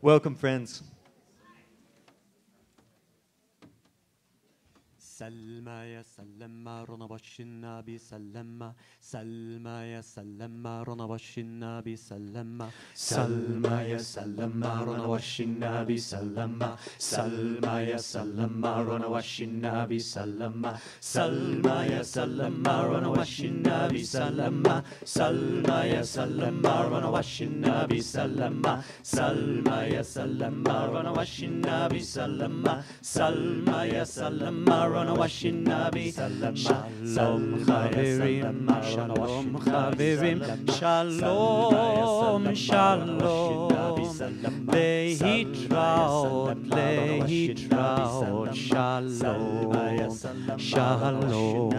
Welcome, friends. سلمى يا سلمى رنا بشنا بسلمى سلمى يا سلمى رنا بشنا بسلمى سلمى يا سلمى رنا بشنا بسلمى سلمى يا سلمى رنا بشنا بسلمى سلمى يا سلمى رنا بشنا بسلمى سلمى يا سلمى رنا بشنا بسلمى سلمى يا سلمى رنا بشنا بسلمى سلمى يا سلمى رنا والشنابي Shalom Chaverim Shalom Chaverim Shalom Shalom Lehitraot Lehitraot Shalom Shalom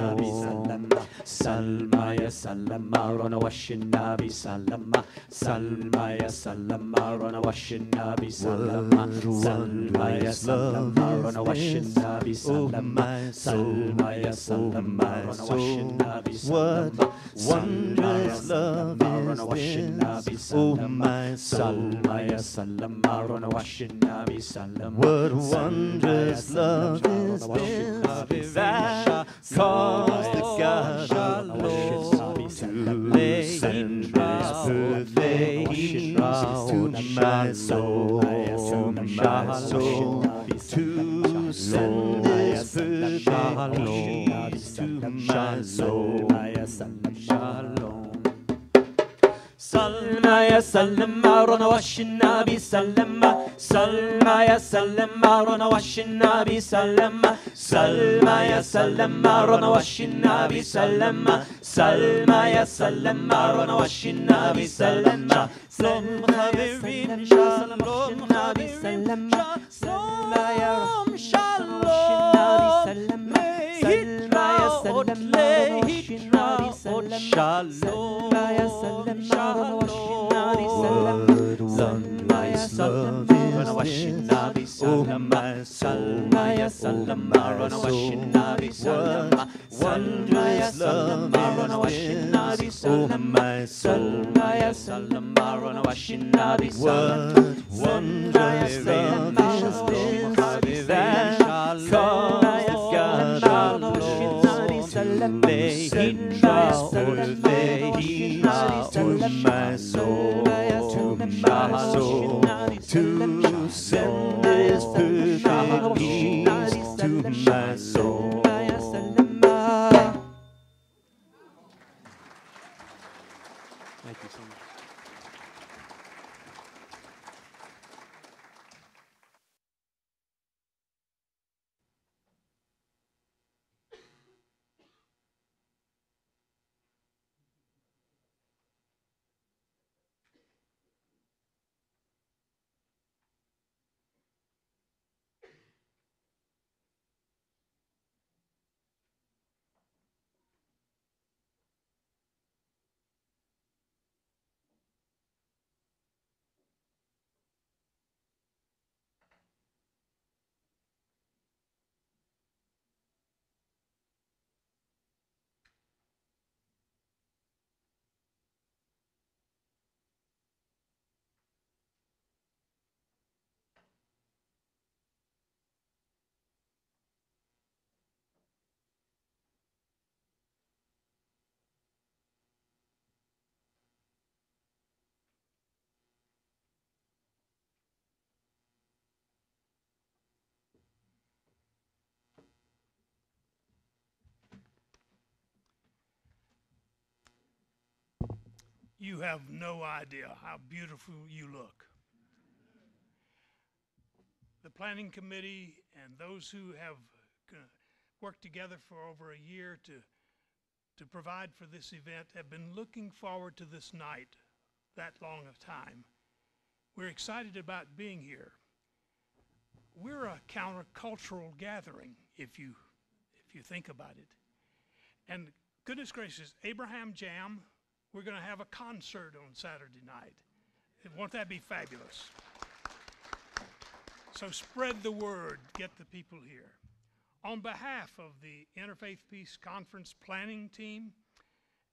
Salma ya salama rana washinabi salama Salma ya salama rana washinabi salama Salma ya salama rana washinabi salama Salma ya salama rana washinabi salama Wondrous love is this, oh my Salma ya salama rana washinabi salama What wondrous love is this that caused the God of love to send His perfect peace to my soul, to send His perfect peace to my soul. Salma ya salma rana washinnabi salama Salma ya salma rana washinnabi salama Salma ya salma rana washinnabi salama Salma ya salma rana washinnabi salama Shalom Chaverim Shalom Chaverim Salma ya Shalom Lehitraot Lehitraot Shalom To send His perfect peace to my soul. Thank you so much. You have no idea how beautiful you look. The planning committee and those who have worked together for over a year to provide for this event have been looking forward to this night that long of time. We're excited about being here. We're a countercultural gathering, if you think about it. And goodness gracious, Abraham Jam, we're going to have a concert on Saturday night. Won't that be fabulous? So spread the word, get the people here. On behalf of the Interfaith Peace Conference planning team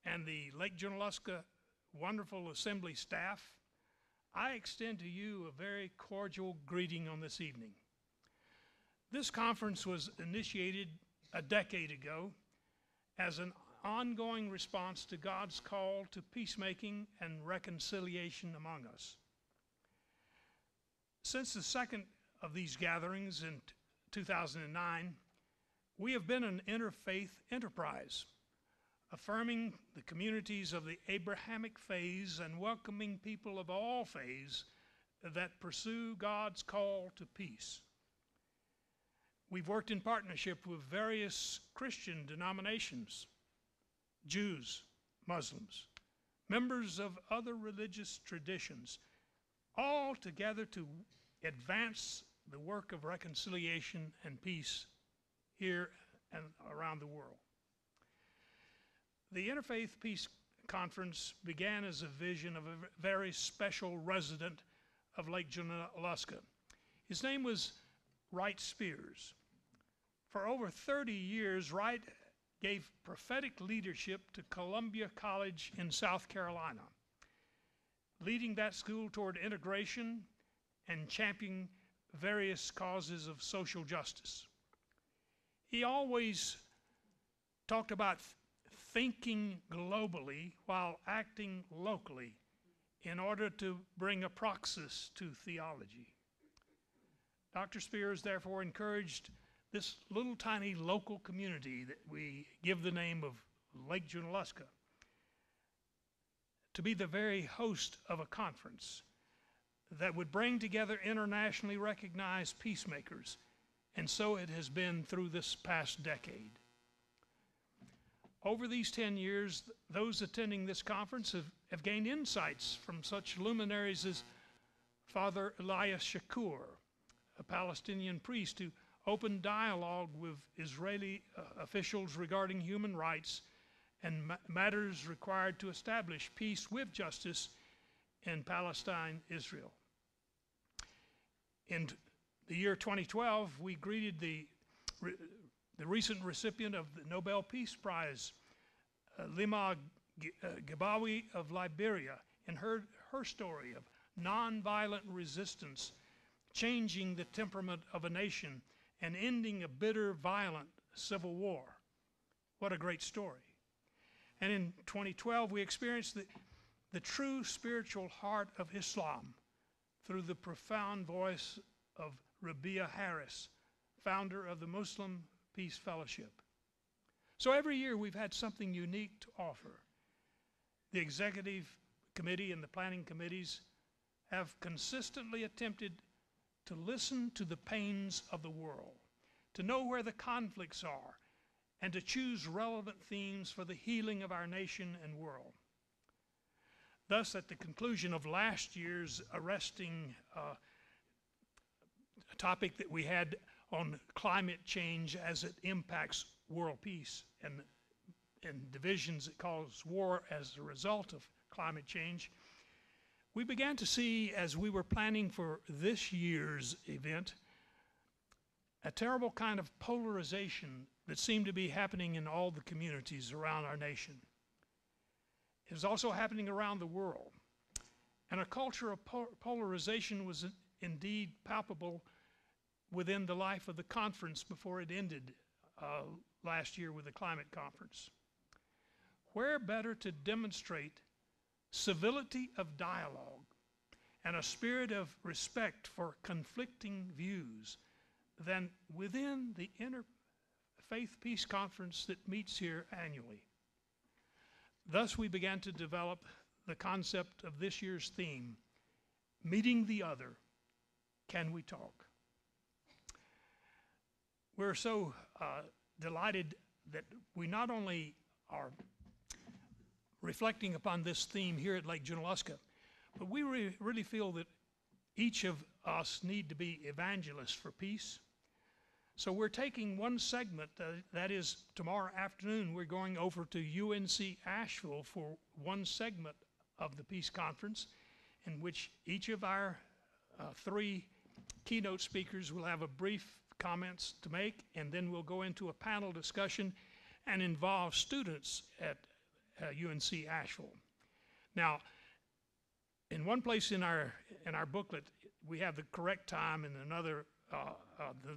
and the Lake Junaluska wonderful assembly staff, I extend to you a very cordial greeting on this evening. This conference was initiated a decade ago as an ongoing response to God's call to peacemaking and reconciliation among us. Since the second of these gatherings in 2009, we have been an interfaith enterprise, affirming the communities of the Abrahamic faiths and welcoming people of all faiths that pursue God's call to peace. We've worked in partnership with various Christian denominations, Jews, Muslims, members of other religious traditions, all together to advance the work of reconciliation and peace here and around the world. The Interfaith Peace Conference began as a vision of a very special resident of Lake Junaluska. His name was Wright Spears. For over 30 years, Wright gave prophetic leadership to Columbia College in South Carolina, leading that school toward integration and championing various causes of social justice. He always talked about thinking globally while acting locally in order to bring a praxis to theology. Dr. Spears therefore encouraged this little tiny local community that we give the name of Lake Junaluska to be the very host of a conference that would bring together internationally recognized peacemakers, and so it has been through this past decade. Over these 10 years, those attending this conference have gained insights from such luminaries as Father Elias Shakur, a Palestinian priest who opened dialogue with Israeli officials regarding human rights and matters required to establish peace with justice in Palestine, Israel. In the year 2012, we greeted the recent recipient of the Nobel Peace Prize, Lima Gabawi of Liberia, and heard her story of nonviolent resistance, changing the temperament of a nation and ending a bitter, violent civil war. What a great story. And in 2012, we experienced the true spiritual heart of Islam through the profound voice of Rabia Harris, founder of the Muslim Peace Fellowship. So every year we've had something unique to offer. The executive committee and the planning committees have consistently attempted to listen to the pains of the world, to know where the conflicts are, and to choose relevant themes for the healing of our nation and world. Thus, at the conclusion of last year's arresting topic that we had on climate change as it impacts world peace and divisions that cause war as a result of climate change, we began to see, as we were planning for this year's event, a terrible kind of polarization that seemed to be happening in all the communities around our nation. It was also happening around the world. And a culture of polarization was indeed palpable within the life of the conference before it ended last year with the climate conference. Where better to demonstrate civility of dialogue and a spirit of respect for conflicting views than within the Interfaith Peace Conference that meets here annually. Thus, we began to develop the concept of this year's theme, Meeting the Other, Can We Talk? We're so delighted that we not only are reflecting upon this theme here at Lake Junaluska, but we really feel that each of us need to be evangelists for peace. So we're taking one segment, that is tomorrow afternoon, we're going over to UNC Asheville for one segment of the Peace Conference, in which each of our three keynote speakers will have a brief comments to make, and then we'll go into a panel discussion and involve students at UNC Asheville. Now, In one place in our booklet, we have the correct time and another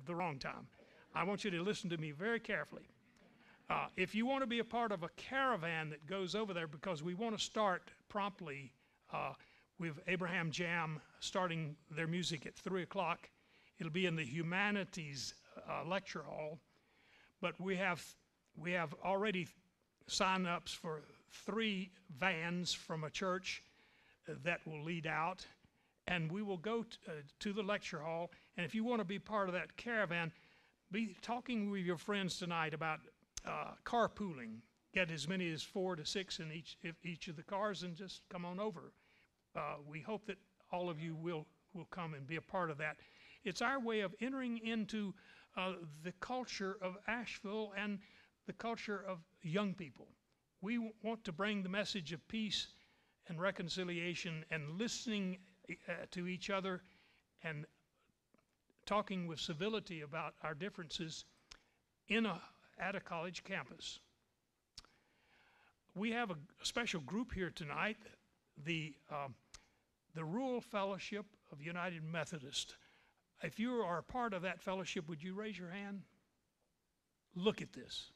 the wrong time. I want you to listen to me very carefully. If you want to be a part of a caravan that goes over there, because we want to start promptly with Abraham Jam starting their music at 3 o'clock. It'll be in the Humanities Lecture Hall. But we have already sign-ups for 3 vans from a church that will lead out. And we will go to the lecture hall. And if you want to be part of that caravan, be talking with your friends tonight about carpooling. Get as many as 4 to 6 in each of the cars and just come on over. We hope that all of you will come and be a part of that. It's our way of entering into the culture of Asheville and the culture of young people. We want to bring the message of peace and reconciliation and listening to each other and talking with civility about our differences at a college campus. We have a special group here tonight, the Rural Fellowship of United Methodist. If you are a part of that fellowship, would you raise your hand? Look at this.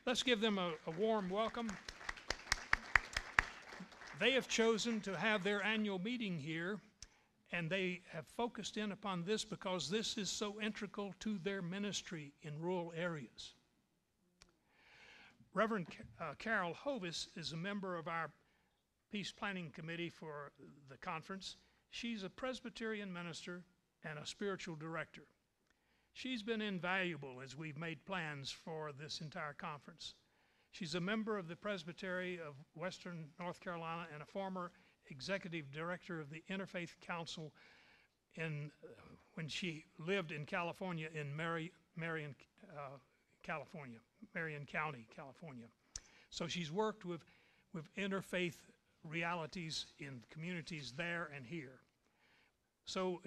Let's give them a warm welcome. They have chosen to have their annual meeting here, and they have focused in upon this because this is so integral to their ministry in rural areas. Reverend Carol Hovis is a member of our Peace Planning Committee for the conference. She's a Presbyterian minister and a spiritual director. She's been invaluable as we've made plans for this entire conference. She's a member of the Presbytery of Western North Carolina and a former executive director of the Interfaith Council when she lived in California in Marion County, California. So she's worked with interfaith realities in communities there and here. So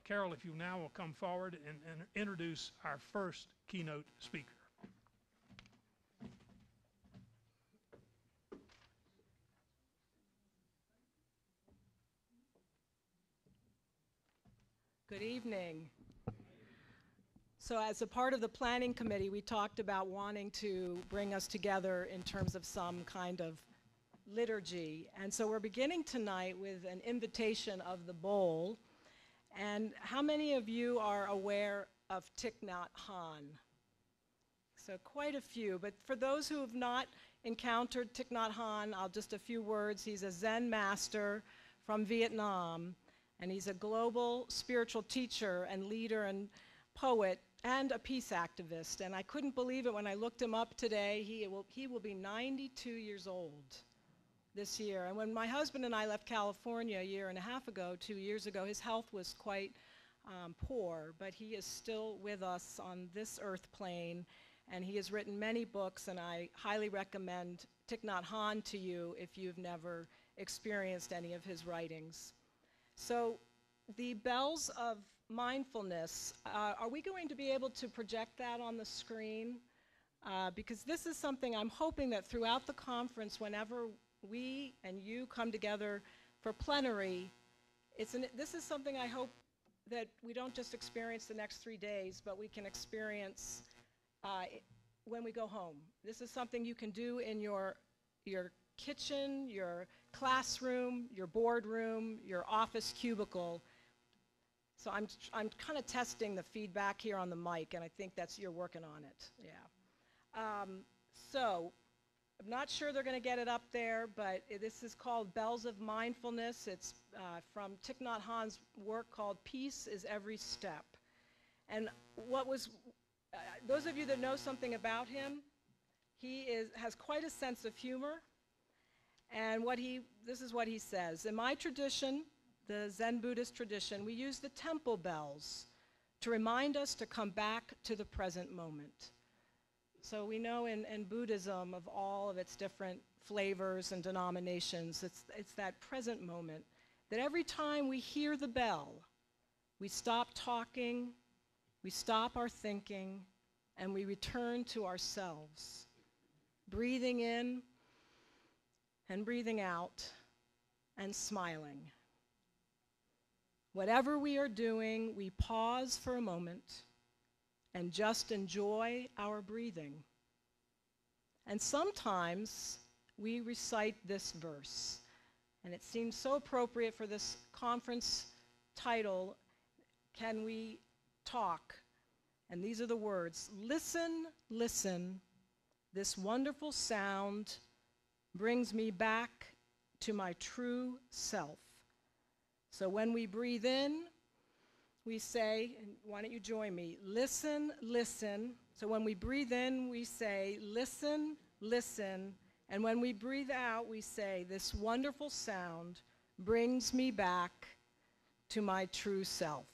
Carol, if you now will come forward and introduce our first keynote speaker. Good evening. So as a part of the planning committee, we talked about wanting to bring us together in terms of some kind of liturgy. And so we're beginning tonight with an invitation of the bowl. And how many of you are aware of Thich Nhat Hanh? So quite a few, but for those who have not encountered Thich Nhat Hanh, a few words. He's a Zen master from Vietnam, and he's a global spiritual teacher and leader and poet and a peace activist. And I couldn't believe it when I looked him up today. He will be 92 years old this year. And when my husband and I left California a year and a half ago, 2 years ago, his health was quite poor, but he is still with us on this earth plane, and he has written many books, and I highly recommend Thich Nhat Hanh to you if you've never experienced any of his writings. So the bells of mindfulness, are we going to be able to project that on the screen? Because this is something I'm hoping that throughout the conference, whenever we and you come together for plenary, this is something I hope that we don't just experience the next 3 days, but we can experience when we go home. This is something you can do in your kitchen, your classroom, your boardroom, your office cubicle. So I'm kind of testing the feedback here on the mic, and I think you're working on it. Yeah. So I'm not sure they're going to get it up there, but this is called Bells of Mindfulness. It's from Thich Nhat Hanh's work called Peace is Every Step. And those of you that know something about him, he has quite a sense of humor. And this is what he says. In my tradition, the Zen Buddhist tradition, we use the temple bells to remind us to come back to the present moment. So we know in Buddhism, of all of its different flavors and denominations, it's that present moment, that every time we hear the bell, we stop talking, we stop our thinking, and we return to ourselves, breathing in and breathing out, and smiling. Whatever we are doing, we pause for a moment and just enjoy our breathing. And sometimes we recite this verse, and it seems so appropriate for this conference title, Can We Talk? And these are the words: listen, listen, this wonderful sound brings me back to my true self. So when we breathe in, we say, and why don't you join me, listen, listen. So when we breathe in, we say, listen, listen. And when we breathe out, we say, this wonderful sound brings me back to my true self.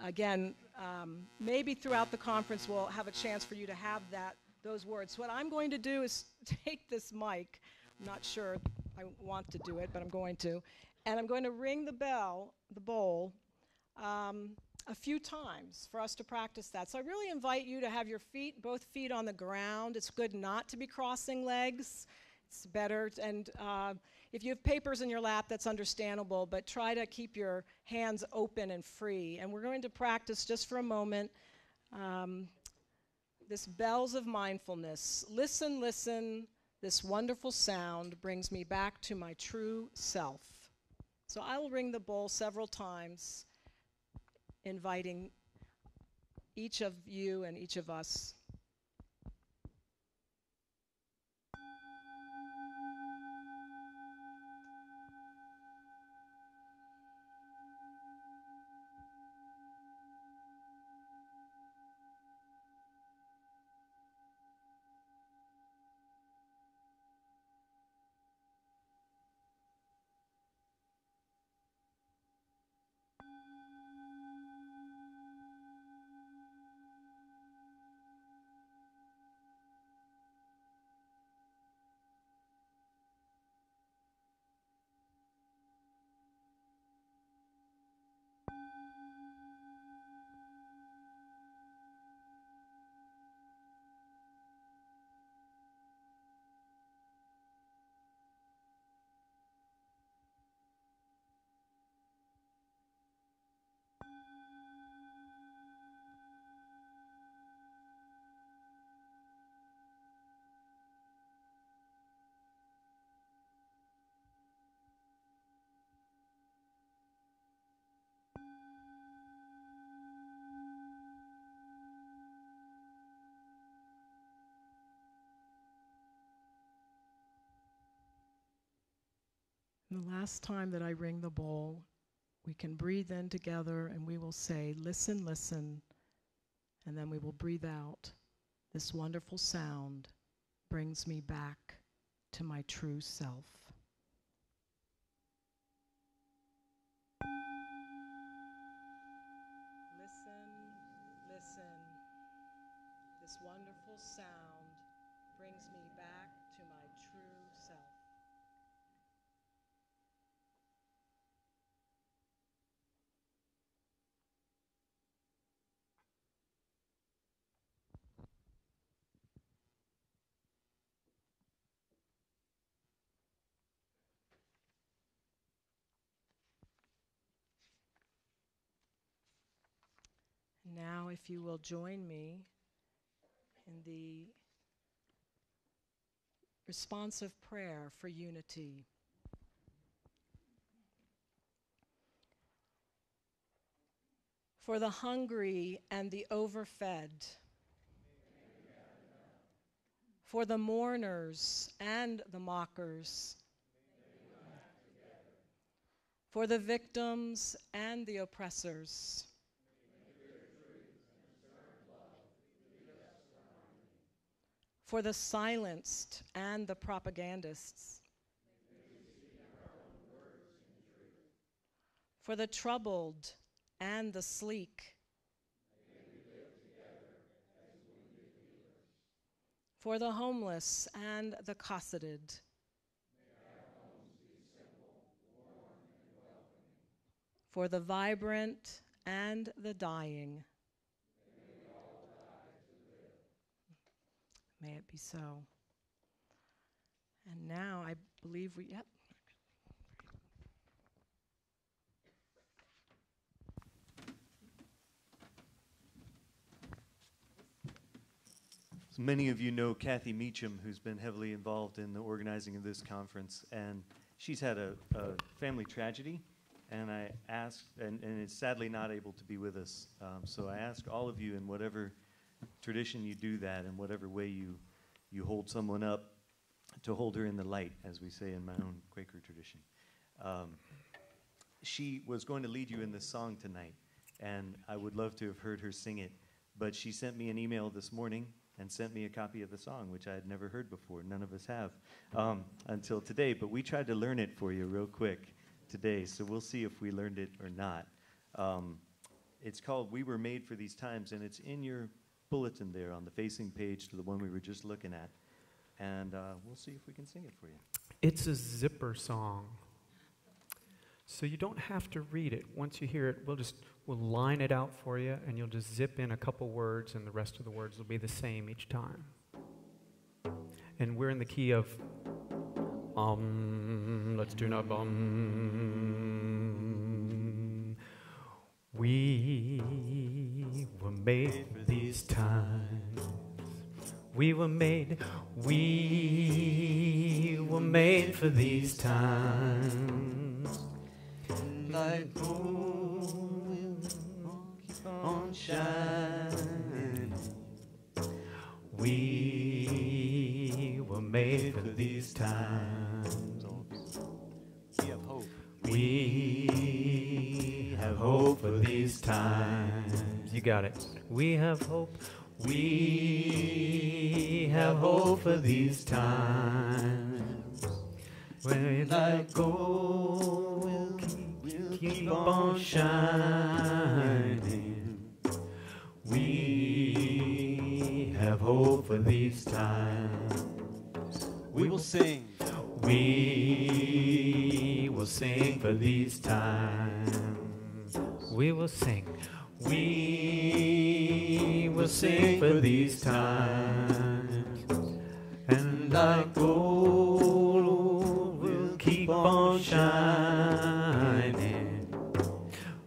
Again, maybe throughout the conference we'll have a chance for you to have those words. What I'm going to do is take this mic. I'm not sure I want to do it, but I'm going to. And I'm going to ring the bell, the bowl, a few times for us to practice that. So I really invite you to have your feet, both feet on the ground. It's good not to be crossing legs. It's better. And if you have papers in your lap, that's understandable, but try to keep your hands open and free. And we're going to practice just for a moment this bells of mindfulness. Listen, listen, this wonderful sound brings me back to my true self. So I will ring the bowl several times, inviting each of you and each of us. The last time that I ring the bowl, we can breathe in together and we will say, listen, listen, and then we will breathe out. This wonderful sound brings me back to my true self. Listen, listen. This wonderful sound brings me back to my true self. Now, if you will join me in the responsive prayer for unity. For the hungry and the overfed, for the mourners and the mockers, for the victims and the oppressors, for the silenced and the propagandists, for the troubled and the sleek, for the homeless and the cosseted, for the vibrant and the dying. May it be so. And now I believe Many of you know Kathy Meacham, who's been heavily involved in the organizing of this conference, and she's had a family tragedy, and I asked, and is sadly not able to be with us. So I ask all of you, in whatever tradition you do that, in whatever way you hold someone up, to hold her in the light, as we say in my own Quaker tradition. She was going to lead you in this song tonight, and I would love to have heard her sing it, but she sent me an email this morning and sent me a copy of the song, which I had never heard before. None of us have until today, but we tried to learn it for you real quick today, so we'll see if we learned it or not. It's called We Were Made for These Times, and it's in your bulletin there on the facing page to the one we were just looking at, and we'll see if we can sing it for you. It's a zipper song, so you don't have to read it. Once you hear it, we'll line it out for you, and you'll just zip in a couple words, and the rest of the words will be the same each time. And we're in the key of let's do now We were made for these times. We were made for these times. Like gold will keep on shining. We were made for these times. We have hope. We have hope for these times. You got it. We have hope. We have hope for these times. When like gold will keep on shining. We have hope for these times. We will sing. We will sing for these times. We will sing. We will sing for these times. And like gold will keep on shining.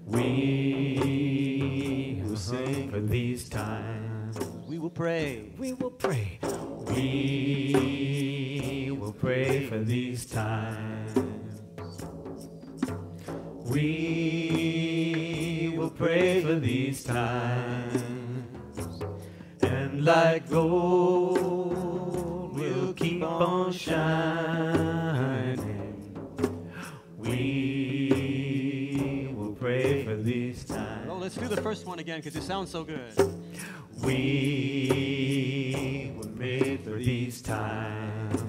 We will sing for these times. We will pray. We will pray. We will pray for these times. We will pray for these times. And like gold will keep on shining. We will pray for these times. Oh, let's do the first one again because it sounds so good. We were made for these times.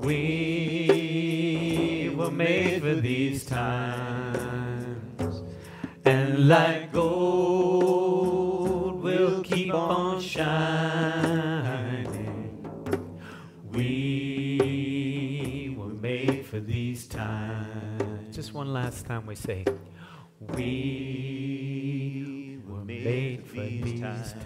We were made for these times. And like gold will keep on shining. We were made for these times. Just one last time we say, we were made for these times.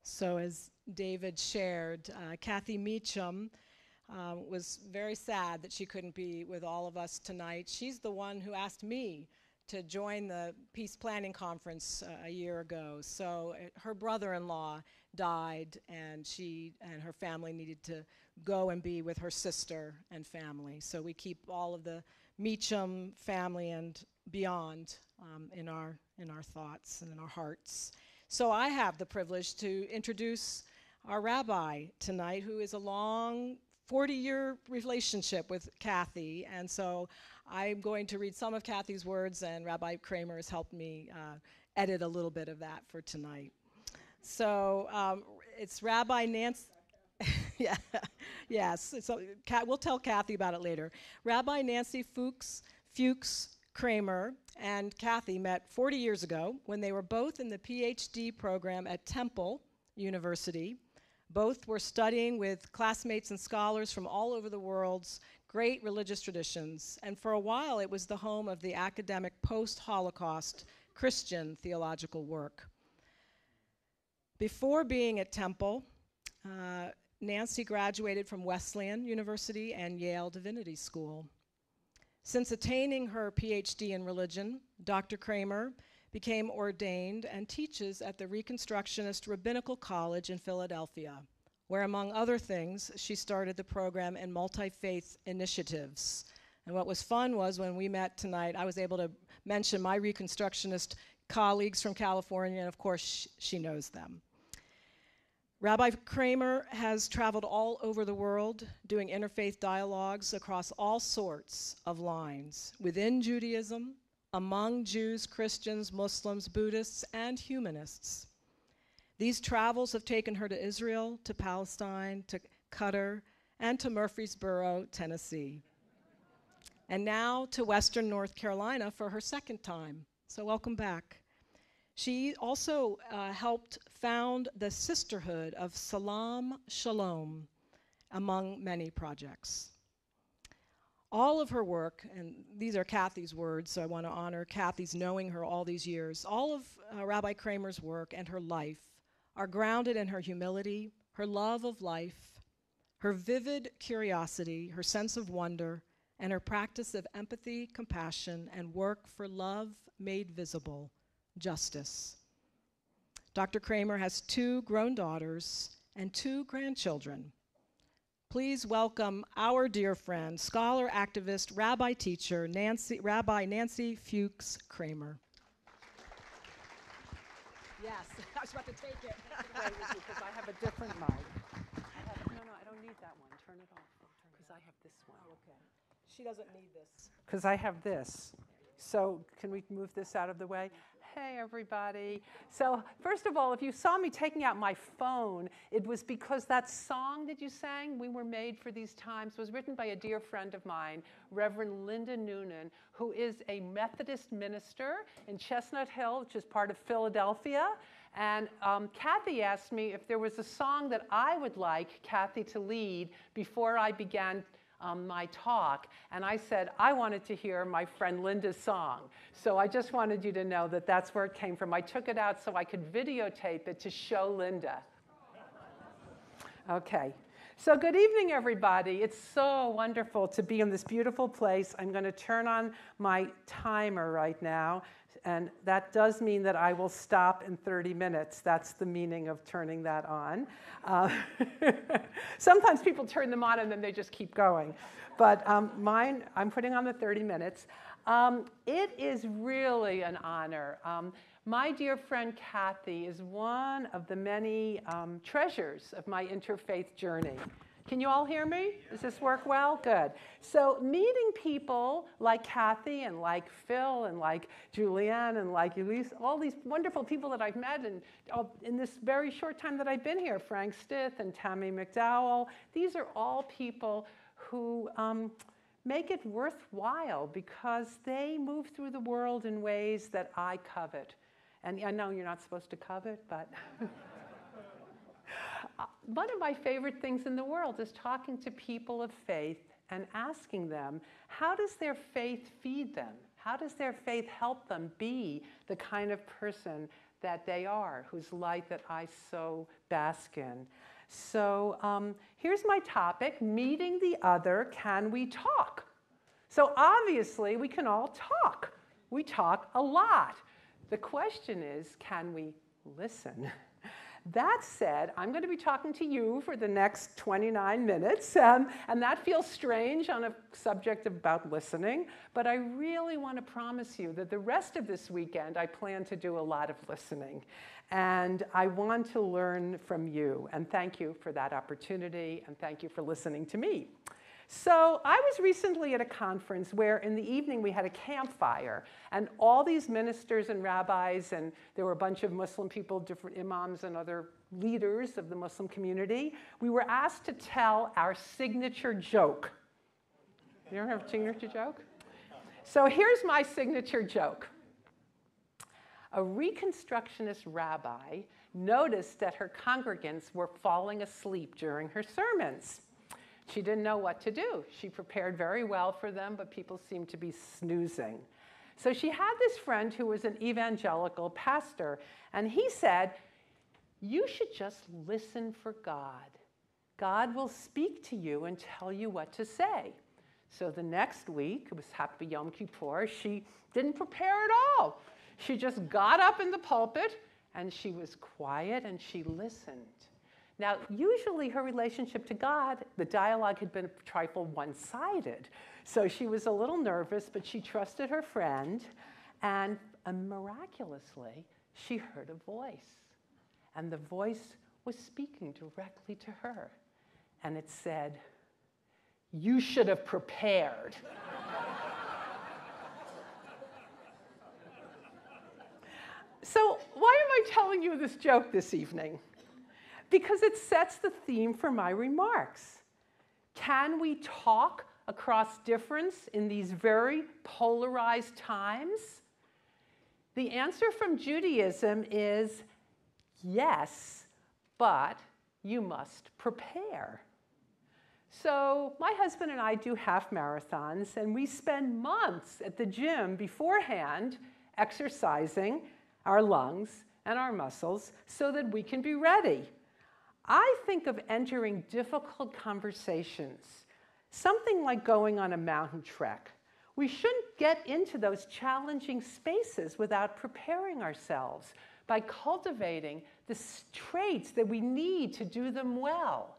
So as David shared, Kathy Meacham was very sad that she couldn't be with all of us tonight. She's the one who asked me to join the Peace Planning Conference a year ago. So her brother-in-law died, and she and her family needed to go and be with her sister and family. So we keep all of the Meacham family and beyond in our thoughts and in our hearts. So I have the privilege to introduce our rabbi tonight, who is a long 40-year relationship with Kathy. And so I'm going to read some of Kathy's words, and Rabbi Kramer has helped me edit a little bit of that for tonight. So it's Rabbi Nancy. Yeah, yes. So we'll tell Kathy about it later. Rabbi Nancy Fuchs Kramer and Kathy met 40 years ago when they were both in the PhD program at Temple University. Both were studying with classmates and scholars from all over the world's great religious traditions, and for a while it was the home of the academic post-Holocaust Christian theological work. Before being at Temple, Nancy graduated from Wesleyan University and Yale Divinity School. Since attaining her PhD in religion, Dr. Kramer became ordained and teaches at the Reconstructionist Rabbinical College in Philadelphia, where, among other things, she started the program in multi-faith initiatives. And what was fun was when we met tonight, I was able to mention my Reconstructionist colleagues from California, and of course, she knows them. Rabbi Kramer has traveled all over the world doing interfaith dialogues across all sorts of lines, within Judaism, among Jews, Christians, Muslims, Buddhists, and humanists. These travels have taken her to Israel, to Palestine, to Qatar, and to Murfreesboro, Tennessee. And now to Western North Carolina for her second time. So welcome back. She also helped found the Sisterhood of Salam Shalom, among many projects. All of her work, and these are Kathy's words, so I want to honor Kathy's knowing her all these years, all of Rabbi Kramer's work and her life are grounded in her humility, her love of life, her vivid curiosity, her sense of wonder, and her practice of empathy, compassion, and work for love made visible, justice. Dr. Kramer has 2 grown daughters and 2 grandchildren. Please welcome our dear friend, scholar, activist, rabbi teacher, Rabbi Nancy Fuchs Kramer. Yes, I was about to take it. Because I have a different mic. No, I don't need that one. Turn it off. Because I have this one. Oh, okay. She doesn't need this. Because I have this. So can we move this out of the way? Hey, everybody. So first of all, if you saw me taking out my phone, it was because that song that you sang, We Were Made for These Times, was written by a dear friend of mine, Reverend Linda Noonan, who is a Methodist minister in Chestnut Hill, which is part of Philadelphia. And Kathy asked me if there was a song that I would like Kathy to lead before I began my talk, and I said I wanted to hear my friend Linda's song. So I just wanted you to know that that's where it came from. I took it out so I could videotape it to show Linda. Okay, so good evening, everybody. It's so wonderful to be in this beautiful place. I'm going to turn on my timer right now, and that does mean that I will stop in 30 minutes. That's the meaning of turning that on. Sometimes people turn them on and then they just keep going. But mine, I'm putting on the 30 minutes. It is really an honor. My dear friend Kathy is one of the many treasures of my interfaith journey. Can you all hear me? Does this work well? Good. So meeting people like Kathy and like Phil and like Julianne and like Elise, all these wonderful people that I've met in this very short time that I've been here, Frank Stith and Tammy McDowell, these are all people who make it worthwhile because they move through the world in ways that I covet. And I know you're not supposed to covet, but... One of my favorite things in the world is talking to people of faith and asking them, how does their faith feed them? How does their faith help them be the kind of person that they are, whose light that I so bask in? So here's my topic, meeting the other, can we talk? So obviously we can all talk. We talk a lot. The question is, can we listen? That said, I'm going to be talking to you for the next 29 minutes, and that feels strange on a subject about listening, but I really want to promise you that the rest of this weekend I plan to do a lot of listening, and I want to learn from you, and thank you for that opportunity, and thank you for listening to me. So I was recently at a conference where in the evening we had a campfire, and all these ministers and rabbis, and there were a bunch of Muslim people, different imams and other leaders of the Muslim community. We were asked to tell our signature joke. You don't have a signature joke? So here's my signature joke. a Reconstructionist rabbi noticed that her congregants were falling asleep during her sermons. She didn't know what to do. She prepared very well for them, but people seemed to be snoozing. So she had this friend who was an evangelical pastor, and he said, "You should just listen for God. God will speak to you and tell you what to say." So the next week, it was Happy Yom Kippur, she didn't prepare at all. She just got up in the pulpit, and she was quiet, and she listened. Now, usually her relationship to God, the dialogue had been a trifle one-sided. So she was a little nervous, but she trusted her friend, and miraculously, she heard a voice. And the voice was speaking directly to her. And it said, "You should have prepared." So why am I telling you this joke this evening? Because it sets the theme for my remarks. Can we talk across difference in these very polarized times? The answer from Judaism is yes, but you must prepare. So my husband and I do half marathons, and we spend months at the gym beforehand exercising our lungs and our muscles so that we can be ready. I think of entering difficult conversations, something like going on a mountain trek. We shouldn't get into those challenging spaces without preparing ourselves by cultivating the traits that we need to do them well,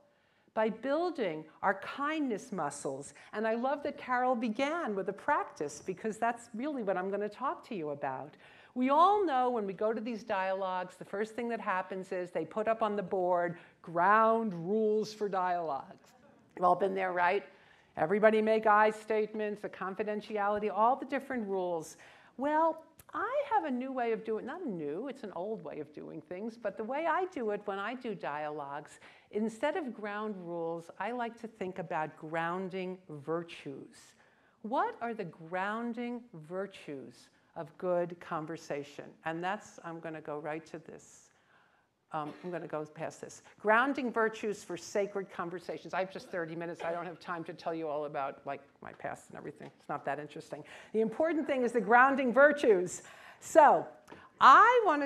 by building our kindness muscles. And I love that Carol began with a practice, because that's really what I'm going to talk to you about. We all know when we go to these dialogues, the first thing that happens is they put up on the board ground rules for dialogues. You've all been there, right? Everybody make I statements, the confidentiality, all the different rules. Well, I have a new way of doing, not new, it's an old way of doing things, but the way I do it when I do dialogues, instead of ground rules, I like to think about grounding virtues. What are the grounding virtues of good conversation? And that's, I'm going to go right to this. I'm going to go past this. Grounding virtues for sacred conversations. I have just 30 minutes. I don't have time to tell you all about like my past and everything. It's not that interesting. The important thing is the grounding virtues. So I want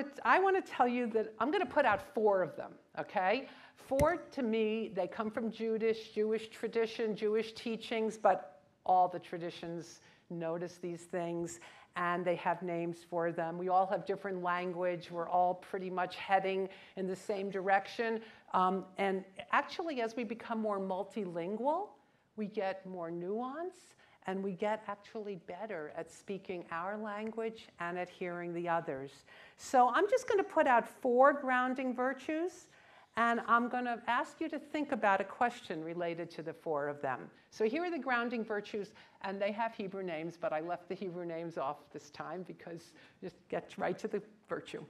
to tell you that I'm going to put out 4 of them, okay? 4, to me, they come from Jewish tradition, Jewish teachings, but all the traditions notice these things, and they have names for them. We all have different language. We're all pretty much heading in the same direction. And actually, as we become more multilingual, we get more nuance, and we get actually better at speaking our language and at hearing the others. So I'm just going to put out 4 grounding virtues, and I'm going to ask you to think about a question related to the 4 of them. So here are the grounding virtues, and they have Hebrew names, but I left the Hebrew names off this time because just get right to the virtue.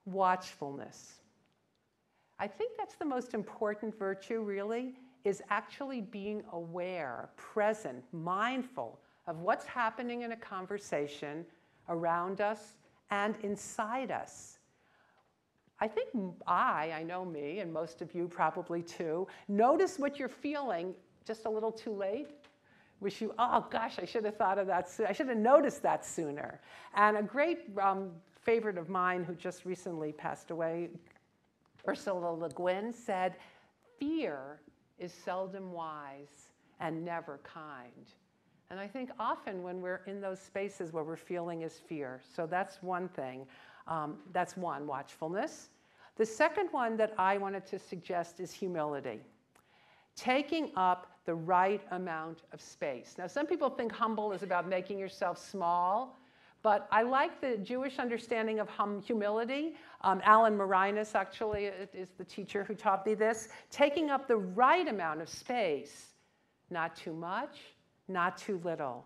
Watchfulness. I think that's the most important virtue, really, is actually being aware, present, mindful of what's happening in a conversation around us and inside us. I think I know me, and most of you probably too, notice what you're feeling just a little too late. Wish you, oh gosh, I should have thought of that sooner. I should have noticed that sooner. And a great favorite of mine who just recently passed away, Ursula Le Guin, said, "Fear is seldom wise and never kind." And I think often when we're in those spaces where we're feeling is fear. So that's one thing. That's one, watchfulness. The second one that I wanted to suggest is humility. Taking up the right amount of space. Now, some people think humble is about making yourself small, but I like the Jewish understanding of humility. Alan Marinus actually is the teacher who taught me this. Taking up the right amount of space, not too much, not too little.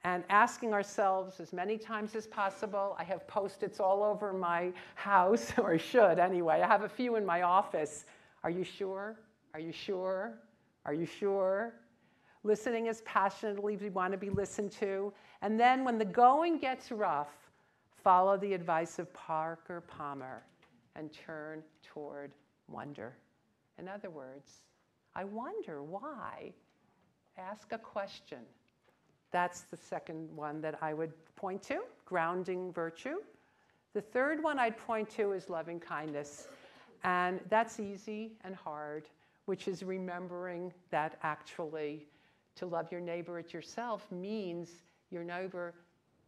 And asking ourselves as many times as possible. I have Post-its all over my house, or I should anyway. I have a few in my office. Are you sure? Are you sure? Are you sure? Listening as passionately as we want to be listened to. And then when the going gets rough, Follow the advice of Parker Palmer and turn toward wonder. In other words, I wonder why. Ask a question. That's the second one that I would point to, grounding virtue. The third one I'd point to is loving kindness. And that's easy and hard, which is remembering that actually to love your neighbor as yourself means your neighbor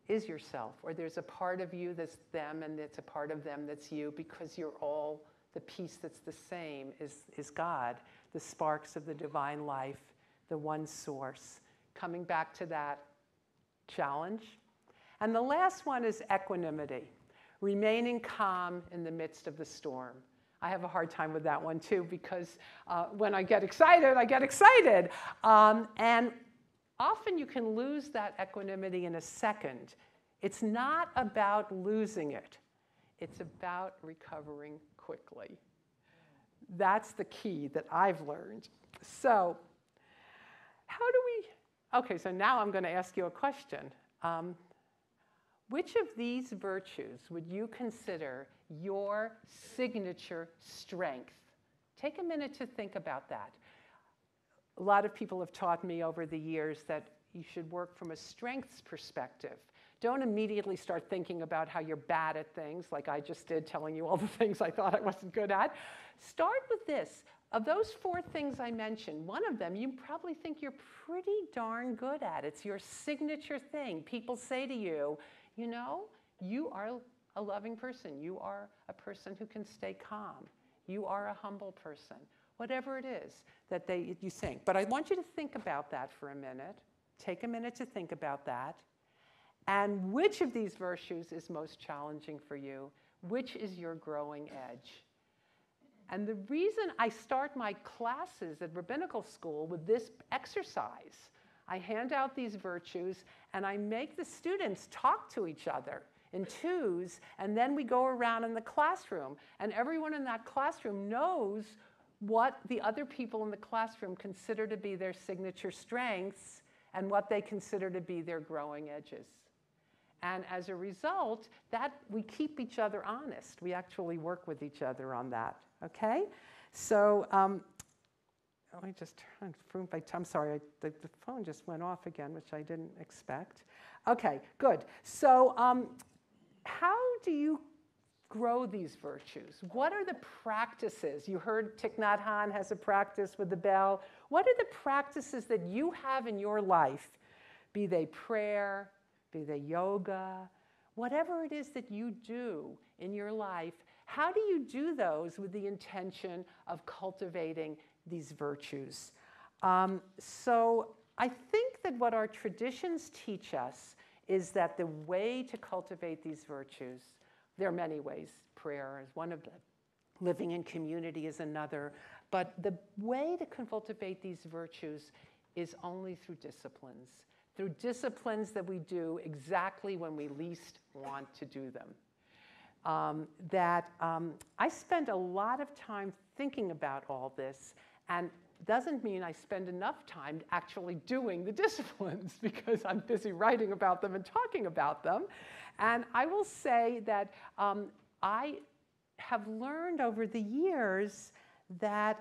is yourself, or there's a part of you that's them and it's a part of them that's you, because you're all the piece that's the same is God, the sparks of the divine life, the one source. Coming back to that challenge. And the last one is equanimity, remaining calm in the midst of the storm. I have a hard time with that one too, because when I get excited, I get excited. And often you can lose that equanimity in a second. It's not about losing it. It's about recovering quickly. That's the key that I've learned. So how do we, okay, so now I'm going to ask you a question. Which of these virtues would you consider your signature strength? Take a minute to think about that. A lot of people have taught me over the years that you should work from a strengths perspective. Don't immediately start thinking about how you're bad at things, like I just did, telling you all the things I thought I wasn't good at. Start with this. Of those 4 things I mentioned, one of them you probably think you're pretty darn good at. It's your signature thing. People say to you, you know, you are a loving person. You are a person who can stay calm. You are a humble person. Whatever it is that you think. But I want you to think about that for a minute. Take a minute to think about that. And which of these virtues is most challenging for you? Which is your growing edge? And the reason I start my classes at rabbinical school with this exercise, I hand out these virtues and I make the students talk to each other in twos, and then we go around in the classroom, and everyone in that classroom knows what the other people in the classroom consider to be their signature strengths and what they consider to be their growing edges. And as a result, that we keep each other honest. We actually work with each other on that, okay? So let me just turn, I'm sorry, the phone just went off again, which I didn't expect. Okay, good. So how do you grow these virtues? What are the practices? You heard Thich Nhat Hanh has a practice with the bell. What are the practices that you have in your life, be they prayer, be they yoga, whatever it is that you do in your life, how do you do those with the intention of cultivating these virtues? So I think that what our traditions teach us is that the way to cultivate these virtues, there are many ways. Prayer is one of them. Living in community is another. But the way to cultivate these virtues is only through disciplines that we do exactly when we least want to do them. I spend a lot of time thinking about all this, and doesn't mean I spend enough time actually doing the disciplines, because I'm busy writing about them and talking about them. And I will say that I have learned over the years that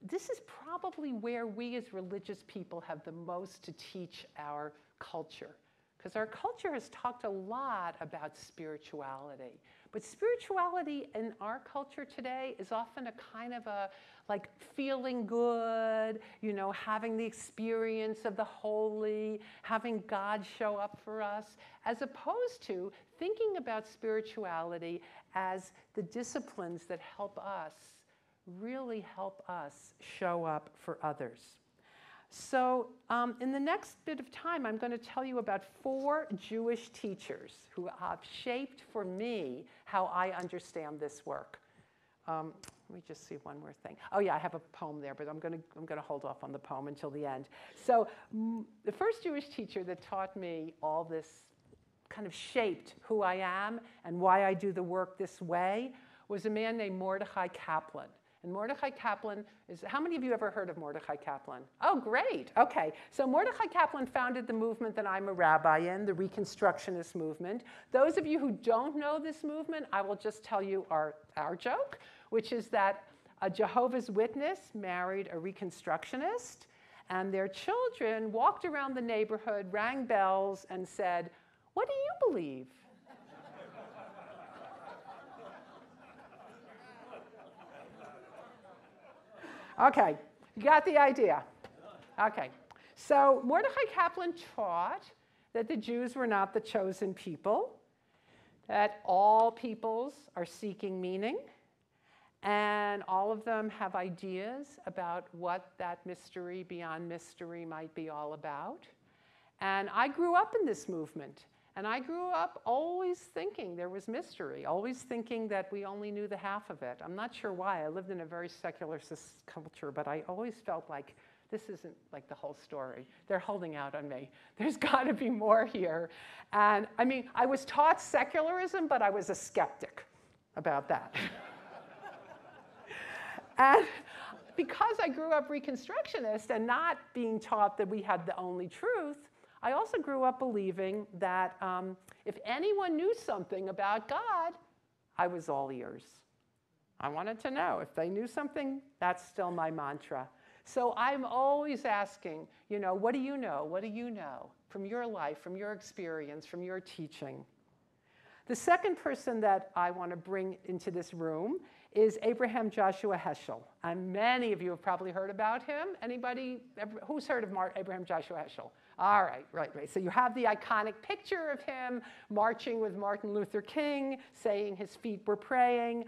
this is probably where we as religious people have the most to teach our culture. Because our culture has talked a lot about spirituality. But spirituality in our culture today is often a kind of a, like, feeling good, you know, having the experience of the holy, having God show up for us, as opposed to thinking about spirituality as the disciplines that really help us show up for others. So in the next bit of time, I'm going to tell you about 4 Jewish teachers who have shaped for me how I understand this work. Let me just see one more thing. Oh yeah, I have a poem there, but I'm going to hold off on the poem until the end. So the first Jewish teacher that taught me all this, kind of shaped who I am and why I do the work this way, was a man named Mordechai Kaplan. And Mordechai Kaplan is, how many of you ever heard of Mordechai Kaplan? Oh, great. Okay. So Mordechai Kaplan founded the movement that I'm a rabbi in, the Reconstructionist movement. Those of you who don't know this movement, I will just tell you our joke, which is that a Jehovah's Witness married a Reconstructionist, and their children walked around the neighborhood, rang bells, and said, "What do you believe?" Okay, you got the idea. Okay, so Mordechai Kaplan taught that the Jews were not the chosen people, that all peoples are seeking meaning, and all of them have ideas about what that mystery beyond mystery might be all about. And I grew up in this movement. And I grew up always thinking there was mystery, always thinking that we only knew the half of it. I'm not sure why. I lived in a very secular culture, but I always felt like this isn't like the whole story. They're holding out on me. There's got to be more here. And I mean, I was taught secularism, but I was a skeptic about that. And because I grew up Reconstructionist and not being taught that we had the only truth, I also grew up believing that if anyone knew something about God, I was all ears. I wanted to know. If they knew something, that's still my mantra. So I'm always asking, you know, what do you know? What do you know from your life, from your experience, from your teaching? The second person that I want to bring into this room is Abraham Joshua Heschel. And many of you have probably heard about him. Anybody, who's heard of Abraham Joshua Heschel? All right, right. So you have the iconic picture of him marching with Martin Luther King, saying his feet were praying,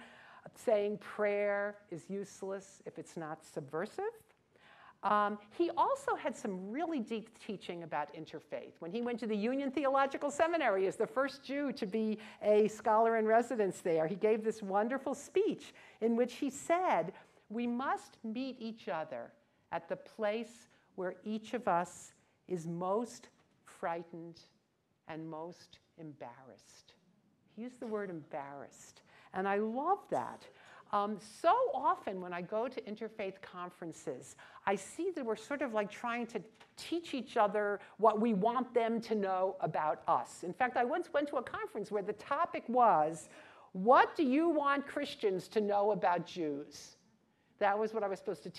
saying prayer is useless if it's not subversive. He also had some really deep teaching about interfaith. When he went to the Union Theological Seminary as the first Jew to be a scholar in residence there, he gave this wonderful speech in which he said, we must meet each other at the place where each of us is most frightened and most embarrassed. He used the word embarrassed, and I love that. So often when I go to interfaith conferences, I see that we're sort of like trying to teach each other what we want them to know about us. In fact, I once went to a conference where the topic was, what do you want Christians to know about Jews? That was what I was supposed to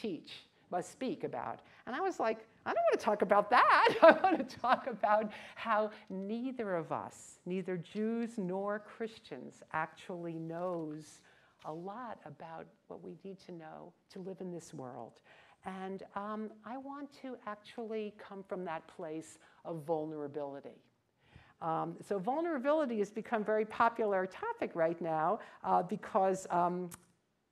speak about. And I was like, I don't want to talk about that. I want to talk about how neither of us, neither Jews nor Christians, actually knows a lot about what we need to know to live in this world. And I want to actually come from that place of vulnerability. So vulnerability has become a very popular topic right now because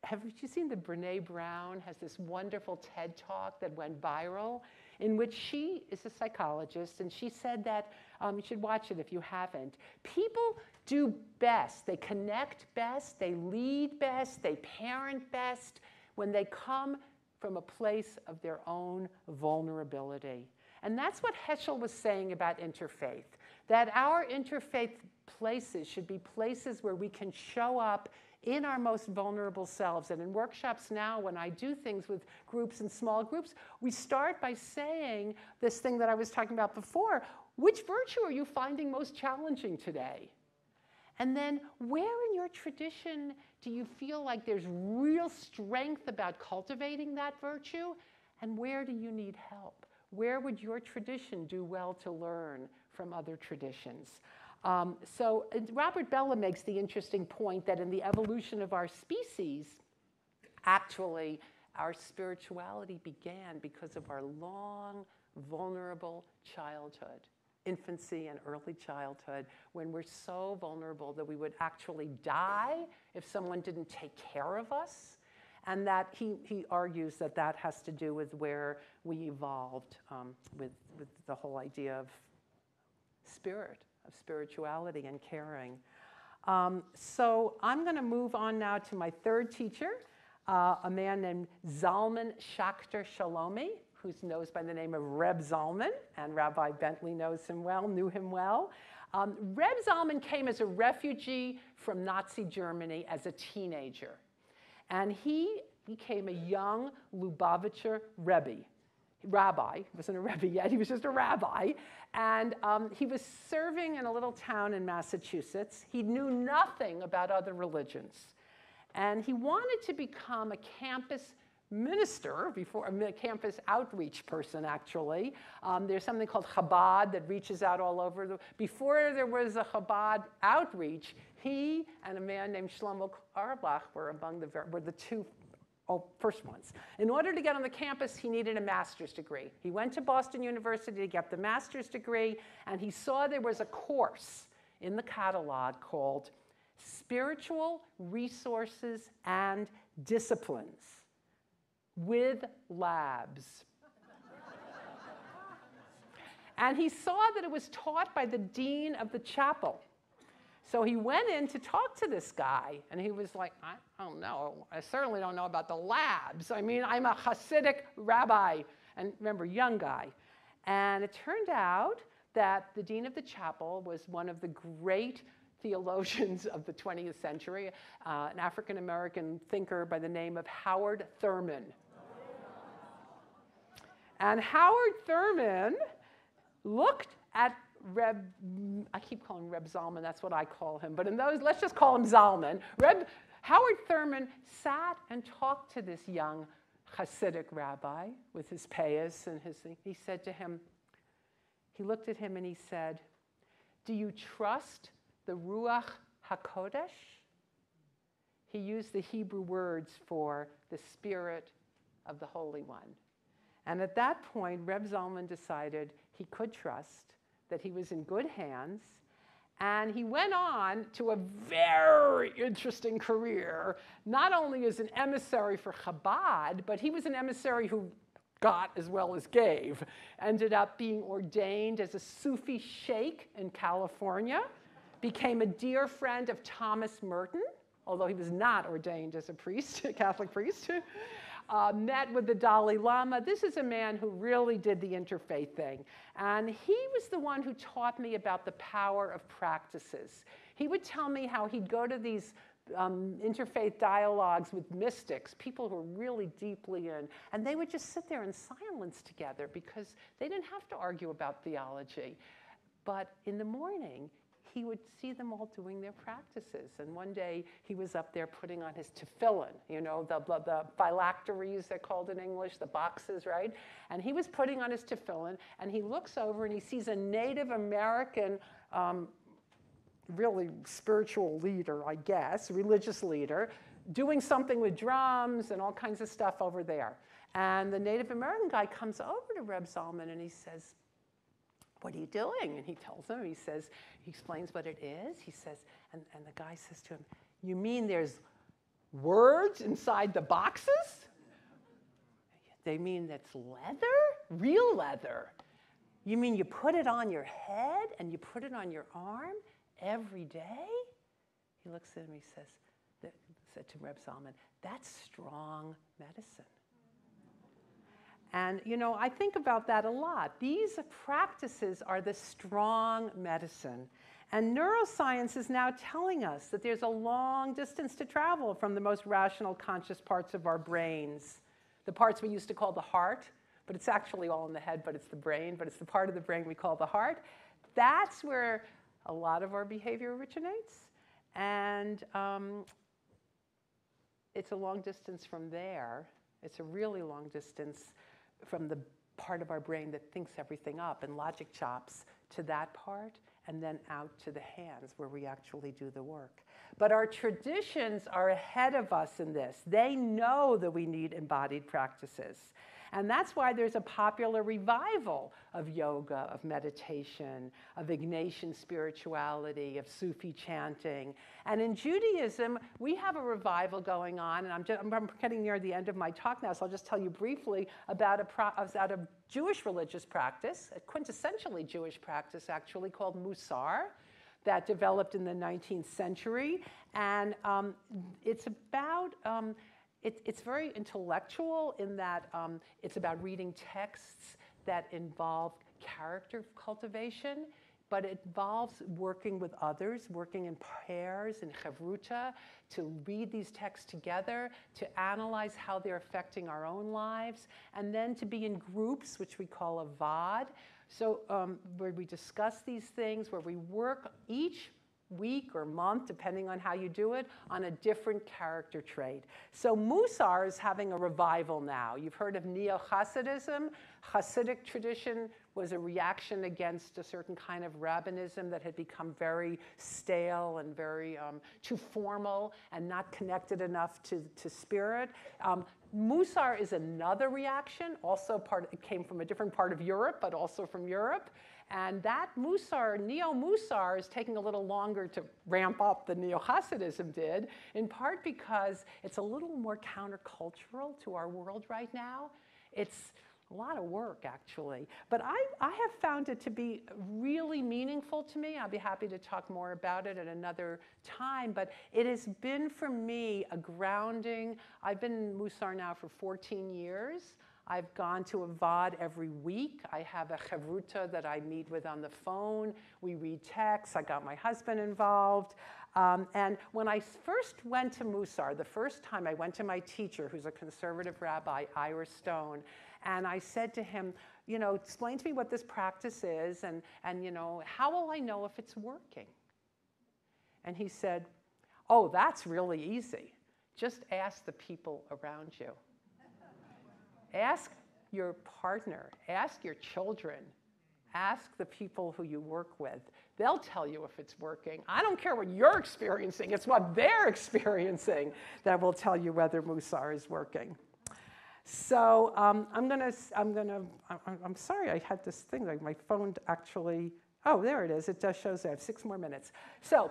have you seen that Brene Brown has this wonderful TED Talk that went viral in which she is a psychologist, and she said that, you should watch it if you haven't, people do best, they connect best, they lead best, they parent best when they come from a place of their own vulnerability. And that's what Heschel was saying about interfaith, that our interfaith places should be places where we can show up in our most vulnerable selves. And in workshops now, when I do things with groups and small groups, we start by saying this thing that I was talking about before. Which virtue are you finding most challenging today? And then where in your tradition do you feel like there's real strength about cultivating that virtue? And where do you need help? Where would your tradition do well to learn from other traditions? So Robert Bellah makes the interesting point that in the evolution of our species, actually, our spirituality began because of our long, vulnerable childhood, infancy and early childhood, when we're so vulnerable that we would actually die if someone didn't take care of us. And that he argues that that has to do with where we evolved with the whole idea of spirituality and caring. So I'm going to move on now to my third teacher, a man named Zalman Schachter Shalomi, who's known by the name of Reb Zalman, and Rabbi Bentley knew him well. Reb Zalman came as a refugee from Nazi Germany as a teenager. And he became a young Lubavitcher rabbi. He wasn't a rebbe yet, he was just a rabbi. And he was serving in a little town in Massachusetts. He knew nothing about other religions. And he wanted to become a campus minister, before a campus outreach person, actually. There's something called Chabad that reaches out all over. Before there was a Chabad outreach, he and a man named Shlomo Auerbach were the two first ones. In order to get on the campus, he needed a master's degree. He went to Boston University to get the master's degree, and he saw there was a course in the catalog called Spiritual Resources and Disciplines with Labs. And he saw that it was taught by the dean of the chapel. So he went in to talk to this guy, and he was like, I don't know. I certainly don't know about the labs. I mean, I'm a Hasidic rabbi. And remember, young guy. And it turned out that the dean of the chapel was one of the great theologians of the 20th century, an African-American thinker by the name of Howard Thurman. And Howard Thurman looked at I keep calling Reb Zalman, that's what I call him, but in those, let's just call him Zalman. Howard Thurman sat and talked to this young Hasidic rabbi with his payas and his thing. He said to him, he looked at him and he said, do you trust the Ruach HaKodesh? He used the Hebrew words for the Spirit of the Holy One. And at that point, Reb Zalman decided he could trust, that he was in good hands, and he went on to a very interesting career, not only as an emissary for Chabad, but he was an emissary who got as well as gave. Ended up being ordained as a Sufi sheikh in California, became a dear friend of Thomas Merton, although he was not ordained as a priest, a Catholic priest. Met with the Dalai Lama. This is a man who really did the interfaith thing. And he was the one who taught me about the power of practices. He would tell me how he'd go to these interfaith dialogues with mystics, people who are really deeply in, and they would just sit there in silence together because they didn't have to argue about theology. But in the morning, he would see them all doing their practices. And one day, he was up there putting on his tefillin, you know, the phylacteries, they're called in English, the boxes, right? And he was putting on his tefillin, and he looks over and he sees a Native American, really spiritual leader, I guess, religious leader, doing something with drums and all kinds of stuff over there. And the Native American guy comes over to Reb Zalman and he says, what are you doing? And he tells him, he explains what it is. He says, and the guy says to him, you mean there's words inside the boxes? They mean that's leather? Real leather. You mean you put it on your head and you put it on your arm every day? He looks at him, he said to Reb Zalman, that's strong medicine. And, you know, I think about that a lot. These practices are the strong medicine. And neuroscience is now telling us that there's a long distance to travel from the most rational, conscious parts of our brains, the parts we used to call the heart, but it's actually all in the head, but it's the brain, but it's the part of the brain we call the heart. That's where a lot of our behavior originates. And it's a long distance from there. It's a really long distance from the part of our brain that thinks everything up and logic chops to that part, and then out to the hands where we actually do the work. But our traditions are ahead of us in this. They know that we need embodied practices. And that's why there's a popular revival of yoga, of meditation, of Ignatian spirituality, of Sufi chanting. And in Judaism, we have a revival going on. And I'm getting near the end of my talk now, so I'll just tell you briefly about a Jewish religious practice, a quintessentially Jewish practice actually, called Musar, that developed in the 19th century. And it's about... It's very intellectual in that it's about reading texts that involve character cultivation. but it involves working with others, working in pairs, in chavruta, to read these texts together, to analyze how they're affecting our own lives, and then to be in groups, which we call a vad, so where we discuss these things, where we work each week or month, depending on how you do it, on a different character trait. So Musar is having a revival now. You've heard of Neo-Hasidism. Hasidic tradition was a reaction against a certain kind of rabbinism that had become very stale and very too formal and not connected enough to spirit. Musar is another reaction, also it came from a different part of Europe, but also from Europe. And that Musar, Neo-Musar, is taking a little longer to ramp up than Neo-Hasidism did, in part because it's a little more countercultural to our world right now. It's a lot of work, actually. But I have found it to be really meaningful to me. I'll be happy to talk more about it at another time. But it has been, for me, a grounding. I've been in Musar now for 14 years. I've gone to a VOD every week. I have a chavruta that I meet with on the phone. We read texts. I got my husband involved. And when I first went to Musar, the first time I went to my teacher, who's a conservative rabbi, Ira Stone, and I said to him, you know, explain to me what this practice is, and you know, how will I know if it's working? And he said, oh, that's really easy. Just ask the people around you. Ask your partner, ask your children, ask the people who you work with. They'll tell you if it's working. I don't care what you're experiencing, it's what they're experiencing that will tell you whether Musar is working. So I'm sorry, I had this thing, like my phone actually, oh, there it is. It just shows I have 6 more minutes. So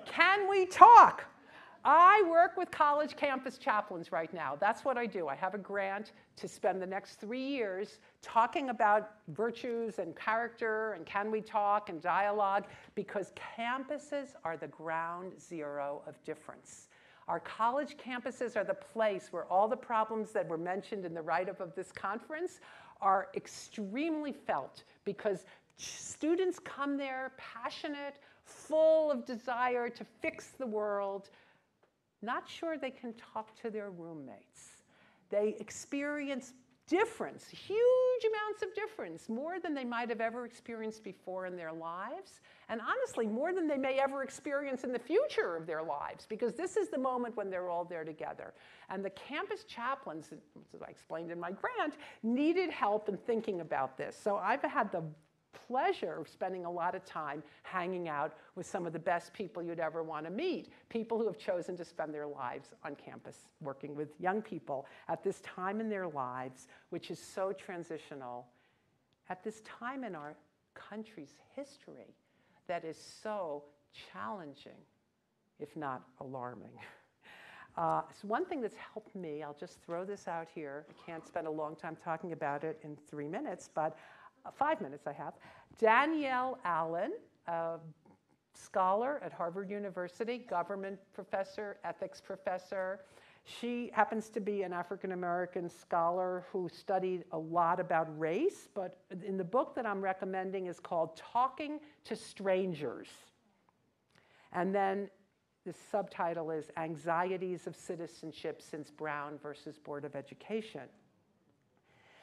can we talk? I work with college campus chaplains right now. That's what I do. I have a grant to spend the next 3 years talking about virtues and character and can we talk and dialogue, because campuses are the ground zero of difference. Our college campuses are the place where all the problems that were mentioned in the write-up of this conference are extremely felt, because students come there passionate, full of desire to fix the world, not sure they can talk to their roommates. They experience difference, huge amounts of difference, more than they might have ever experienced before in their lives, and honestly, more than they may ever experience in the future of their lives, because this is the moment when they're all there together. And the campus chaplains, as I explained in my grant, needed help in thinking about this. So I've had the pleasure of spending a lot of time hanging out with some of the best people you'd ever want to meet, people who have chosen to spend their lives on campus working with young people at this time in their lives, which is so transitional, at this time in our country's history that is so challenging, if not alarming. So one thing that's helped me, I'll just throw this out here. I can't spend a long time talking about it in 3 minutes, but 5 minutes I have. Danielle Allen, a scholar at Harvard University, government professor, ethics professor. She happens to be an African-American scholar who studied a lot about race, but in the book that I'm recommending is called Talking to Strangers. And then the subtitle is Anxieties of Citizenship Since Brown versus Board of Education.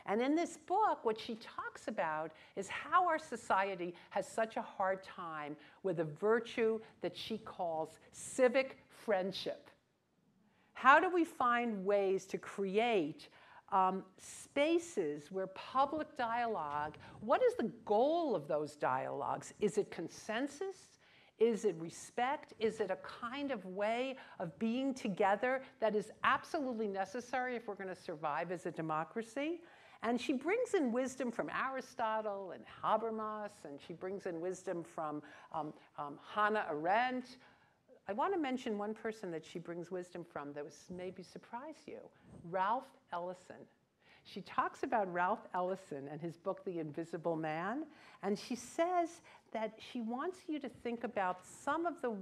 And in this book, what she talks about is how our society has such a hard time with a virtue that she calls civic friendship. How do we find ways to create spaces where public dialogue, what is the goal of those dialogues? Is it consensus? Is it respect? Is it a kind of way of being together that is absolutely necessary if we're going to survive as a democracy? And she brings in wisdom from Aristotle and Habermas, and she brings in wisdom from Hannah Arendt. I want to mention one person that she brings wisdom from that was maybe surprise you, Ralph Ellison. She talks about Ralph Ellison and his book, The Invisible Man, and she says that she wants you to think about some of the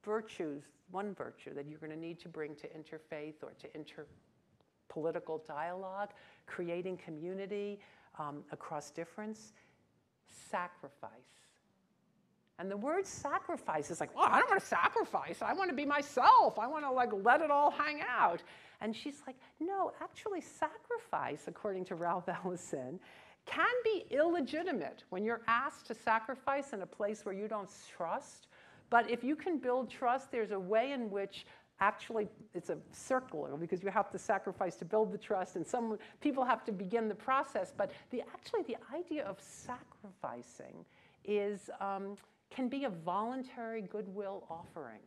virtues, one virtue that you're going to need to bring to interfaith or to interpolitical dialogue, creating community across difference: sacrifice, And the word sacrifice is like, well, I don't want to sacrifice. I want to be myself. I want to like let it all hang out. And she's like, no, actually sacrifice, according to Ralph Ellison, can be illegitimate when you're asked to sacrifice in a place where you don't trust. But if you can build trust, there's a way in which actually it's a circle, because you have to sacrifice to build the trust, and some people have to begin the process. But actually the idea of sacrificing is, can be a voluntary goodwill offering,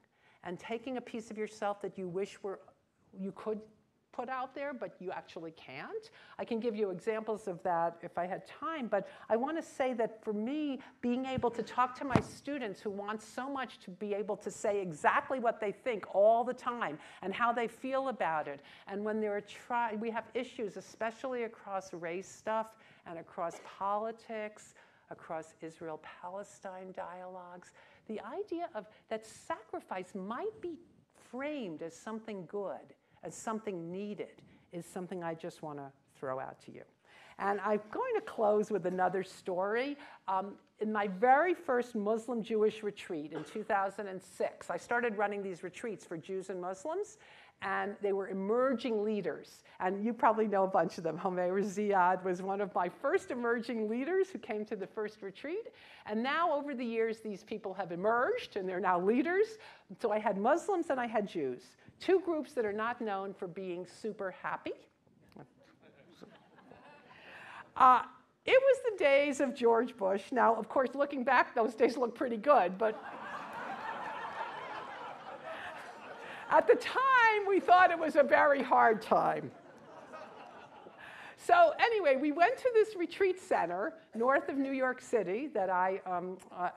and taking a piece of yourself that you wish you could put out there, but you actually can't. I can give you examples of that if I had time, but I want to say that for me, being able to talk to my students who want so much to be able to say exactly what they think all the time and how they feel about it, and when we have issues, especially across race stuff and across politics, across Israel-Palestine dialogues, the idea of that sacrifice might be framed as something good, as something needed, is something I just want to throw out to you. And I'm going to close with another story. In my very first Muslim-Jewish retreat in 2006, I started running these retreats for Jews and Muslims, and they were emerging leaders. And you probably know a bunch of them. Homer Ziad was one of my first emerging leaders who came to the first retreat. And now, over the years, these people have emerged, and they're now leaders. So I had Muslims and I had Jews. Two groups that are not known for being super happy. It was the days of George Bush. Now, of course, looking back, those days look pretty good, but at the time, we thought it was a very hard time. So anyway, we went to this retreat center north of New York City that I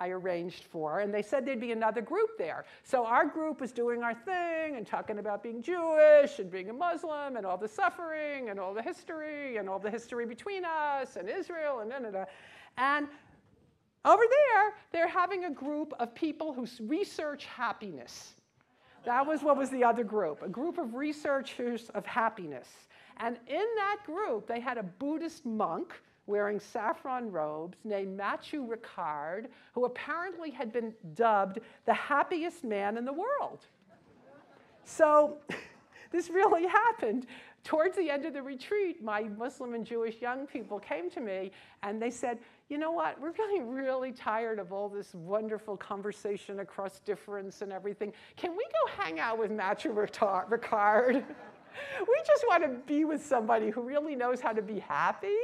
arranged for, and they said there'd be another group there. So our group was doing our thing and talking about being Jewish and being a Muslim and all the suffering and all the history between us and Israel and da-da-da. And over there, they're having a group of people who research happiness. That was what was the other group, a group of researchers of happiness. And in that group, they had a Buddhist monk wearing saffron robes named Matthieu Ricard, who apparently had been dubbed the happiest man in the world. So this really happened. Towards the end of the retreat, my Muslim and Jewish young people came to me, and they said, you know what, we're getting really tired of all this wonderful conversation across difference and everything. Can we go hang out with Matthieu Ricard? We just want to be with somebody who really knows how to be happy.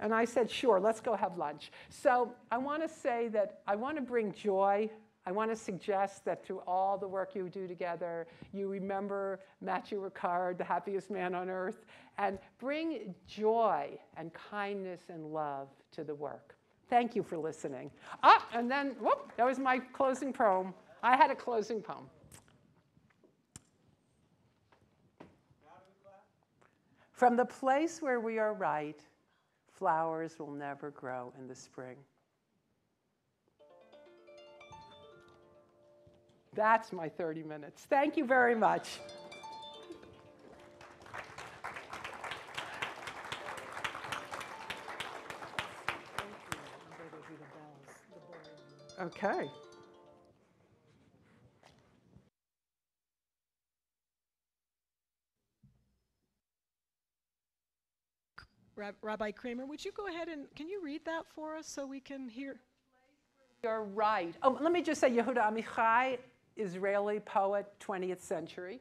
And I said, sure, let's go have lunch. So I want to say that I want to bring joy. I want to suggest that through all the work you do together, you remember Matthieu Ricard, the happiest man on earth, and bring joy and kindness and love to the work. Thank you for listening. And then, whoop, that was my closing poem. I had a closing poem. From the place where we are right, flowers will never grow in the spring. That's my 30 minutes. Thank you very much. Okay. Rabbi Kramer, would you go ahead and can you read that for us so we can hear? You're right. Oh, let me just say, Yehuda Amichai, Israeli poet, 20th century.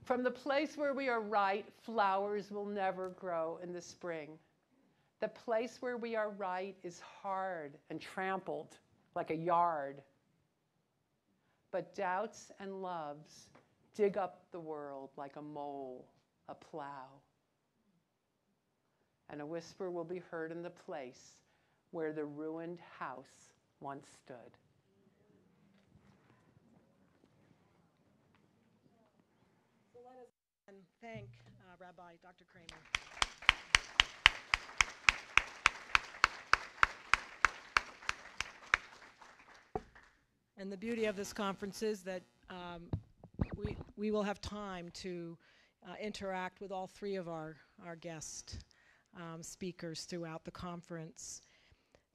From the place where we are right, flowers will never grow in the spring. The place where we are right is hard and trampled like a yard. But doubts and loves dig up the world like a mole, a plow. And a whisper will be heard in the place where the ruined house once stood. So let us thank Rabbi Dr. Kramer. And the beauty of this conference is that we will have time to interact with all three of our guest speakers throughout the conference.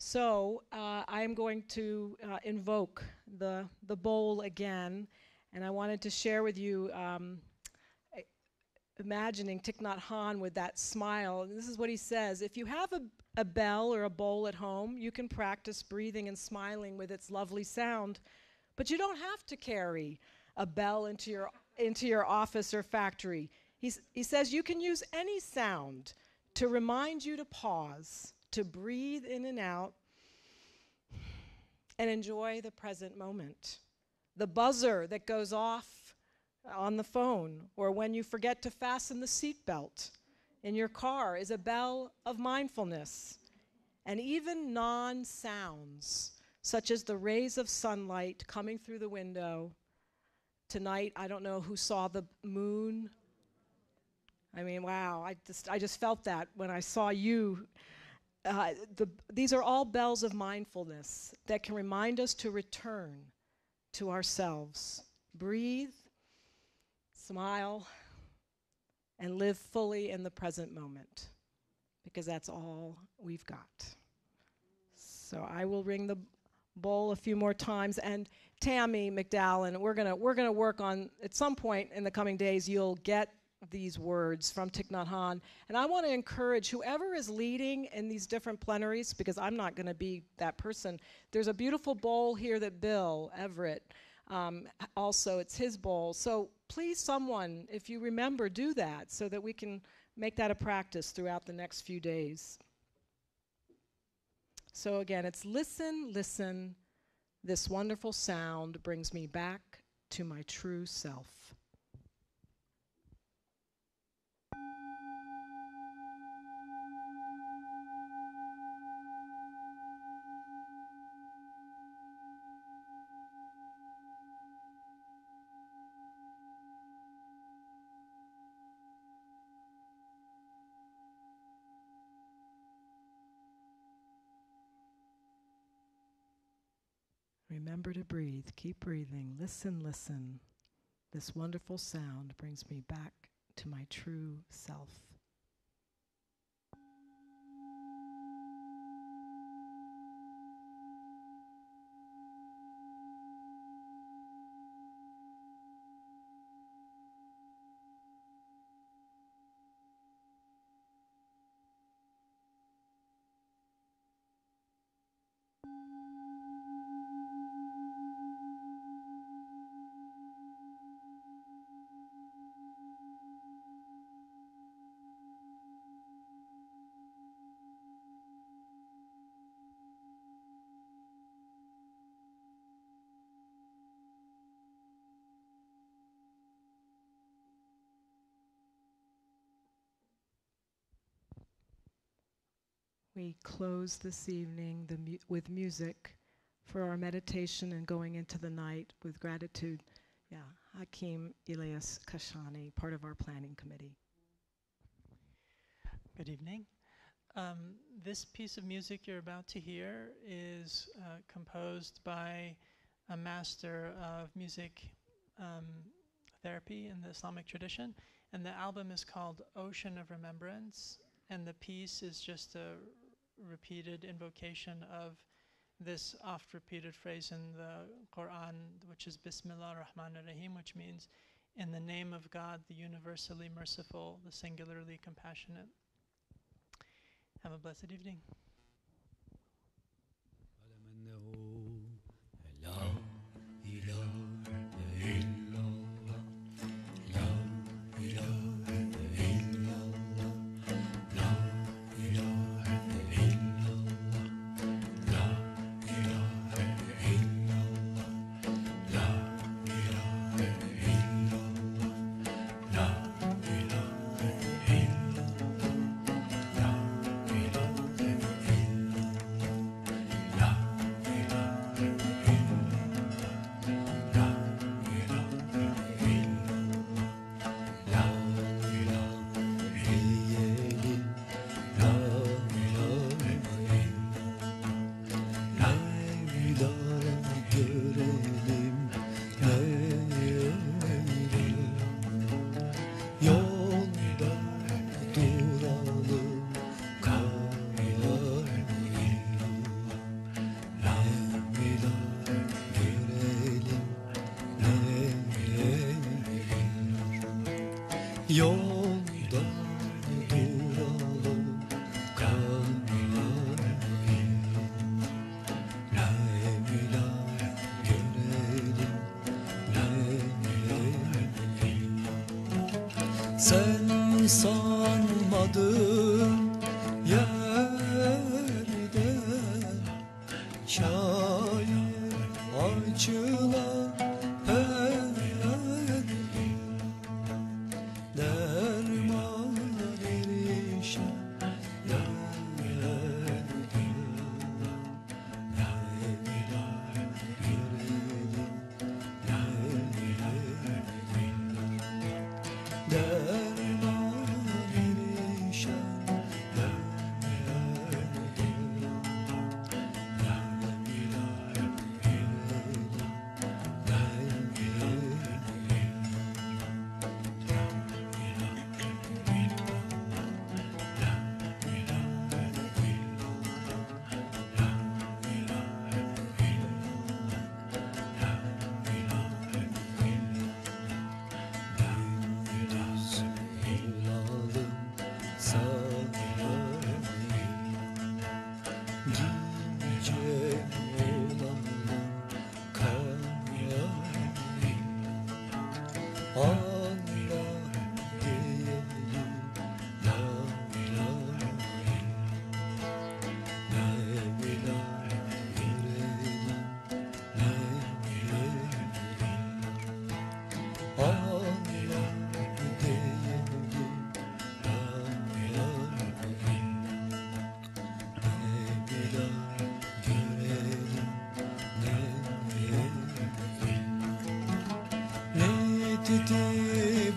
So I am going to invoke the bowl again, and I wanted to share with you imagining Thich Nhat Hanh with that smile. And this is what he says: if you have a bell or a bowl at home, you can practice breathing and smiling with its lovely sound, but you don't have to carry a bell into your office or factory. He says you can use any sound to remind you to pause, to breathe in and out, and enjoy the present moment. The buzzer that goes off on the phone, or when you forget to fasten the seatbelt in your car, is a bell of mindfulness. And even non-sounds, such as the rays of sunlight coming through the window. Tonight, I don't know who saw the moon. I mean, wow, I just felt that when I saw you. These are all bells of mindfulness that can remind us to return to ourselves. Breathe, smile, and live fully in the present moment, because that's all we've got. So I will ring the bowl a few more times, and Tammy McDowell, we're gonna work on, at some point in the coming days, you'll get these words from Thich Nhat Hanh. And I want to encourage whoever is leading in these different plenaries, because I'm not going to be that person. There's a beautiful bowl here that Bill Everett, also it's his bowl. So please, someone, if you remember, do that so that we can make that a practice throughout the next few days. So again, it's listen, listen. This wonderful sound brings me back to my true self. Remember to breathe. Keep breathing. Listen, listen. This wonderful sound brings me back to my true self. We close this evening with music for our meditation and going into the night with gratitude. Yeah, Hakim Elias Kashani, part of our planning committee. Good evening. This piece of music you're about to hear is composed by a master of music therapy in the Islamic tradition, and the album is called Ocean of Remembrance, and the piece is just a repeated invocation of this oft-repeated phrase in the Quran, which is Bismillah ar-Rahman ar-Rahim, which means in the name of God, the universally merciful, the singularly compassionate. Have a blessed evening. Yolda duralım kalmayalım. Leyla görelim Leyla. Sen sanmadın yerden şair acılar derman erişen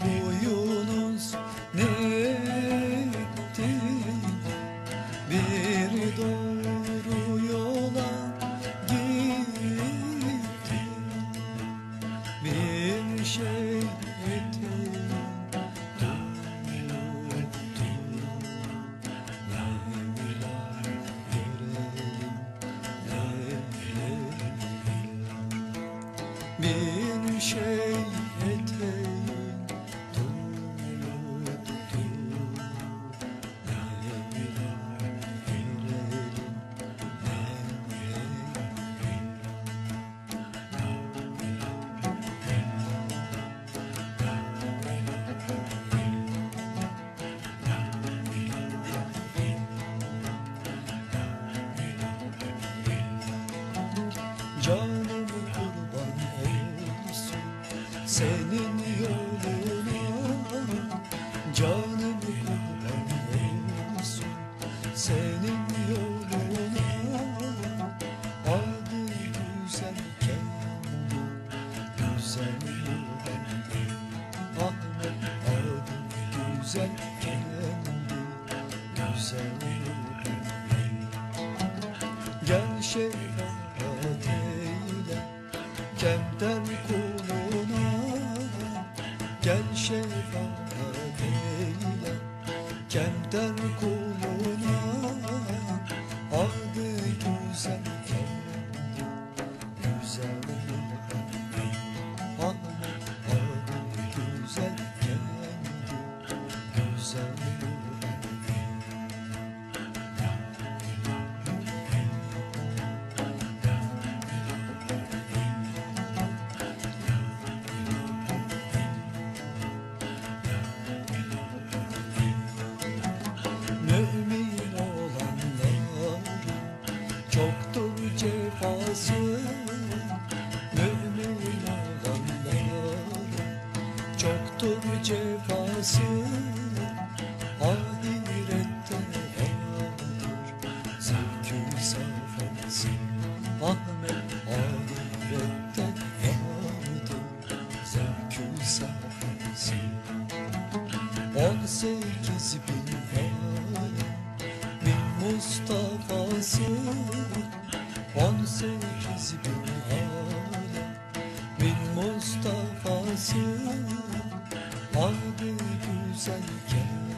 boyunuz ne etti? Bir doğru yola gitti. Bir şey etti. Bir şey eteğin tuttu. Canım kurban olsun senin yoluna. Canım kurban olsun senin yoluna. Adı güzel kendi güzel Ahmet. Adı güzel kendi güzel. Gel şefaat eyle Kemter kuluna. Gel şefaat eyle Kemter kuluna. Adı güzel kendi güzel Ahmet. Adı güzel kendi güzel. Mümin olanların çoktur cefası. Mümin olanların çoktur cefası. Ahirette vardır zevkü safası. Ahmet ahirette vardır zevkü safası. 18 bin bin Mustafa'sı. 18 bin bin Mustafa'sı. Adı güzel kendi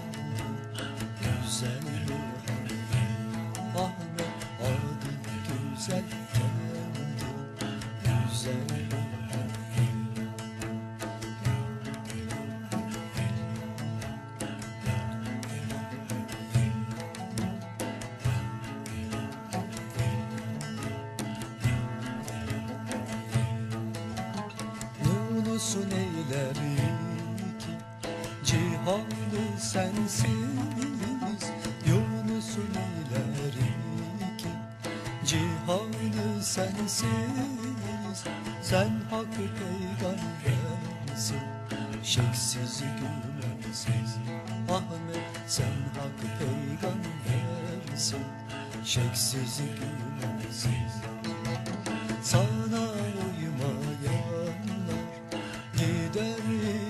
güzel Ahmet. Adı güzel kendi güzel. olsun eyler ki cihanı sensiz Yunus'un eyler ki cihanı sensiz Sen hakkı peygambersin şeksiz güvensiz Ahmet sen hakkı peygambersin şeksiz güvensiz Sana uymayanlar gider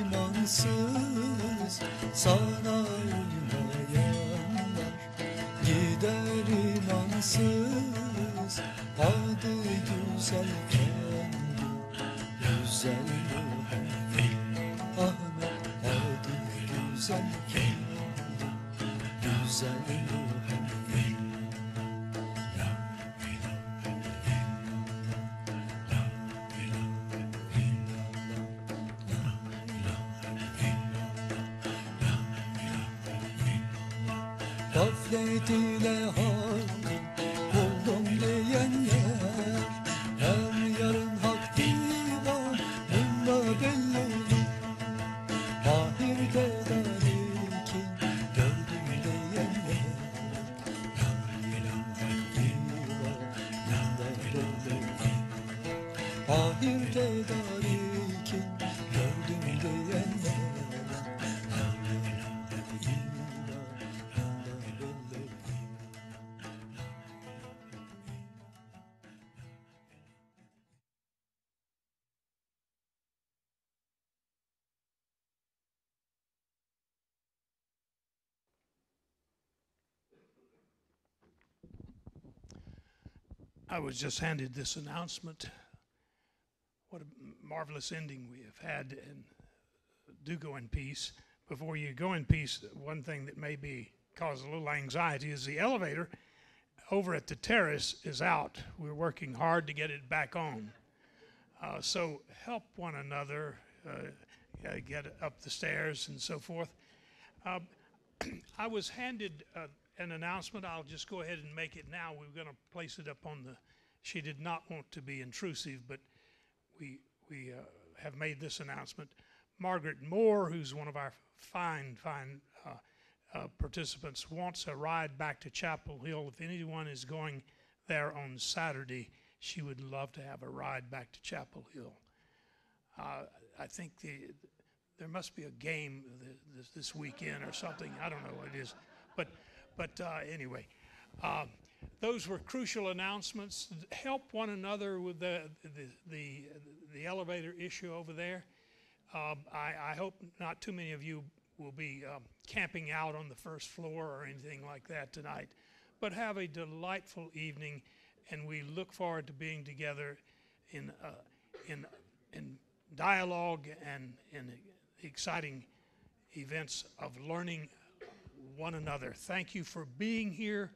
imansız Sana uymayanlar gider imansız Adı güzel kendi güzel Muhammed Ahmet adı güzel kendi güzel Muhammed Gaflet ile hakkı buldum diyenler Her yarın hak divan bunda belli olur Ahir tedarikin gördüm diyenler Her yarın hak divan bunda belli olur Ahir tedarikin gördüm diyenler I was just handed this announcement. What a marvelous ending we have had, and do go in peace. Before you go in peace, one thing that may cause a little anxiety is the elevator over at the terrace is out. We're working hard to get it back on. So help one another get up the stairs and so forth. I was handed an announcement. I'll just go ahead and make it now. We're going to place it up on the. She did not want to be intrusive, but we have made this announcement. Margaret Moore, who's one of our fine participants, wants a ride back to Chapel Hill. If anyone is going there on Saturday, she would love to have a ride back to Chapel Hill. I think there must be a game this weekend or something. I don't know what it is, but anyway, those were crucial announcements. Help one another with the elevator issue over there. I hope not too many of you will be camping out on the first floor or anything like that tonight, but have a delightful evening, and we look forward to being together in dialogue and in exciting events of learning one another. Thank you for being here.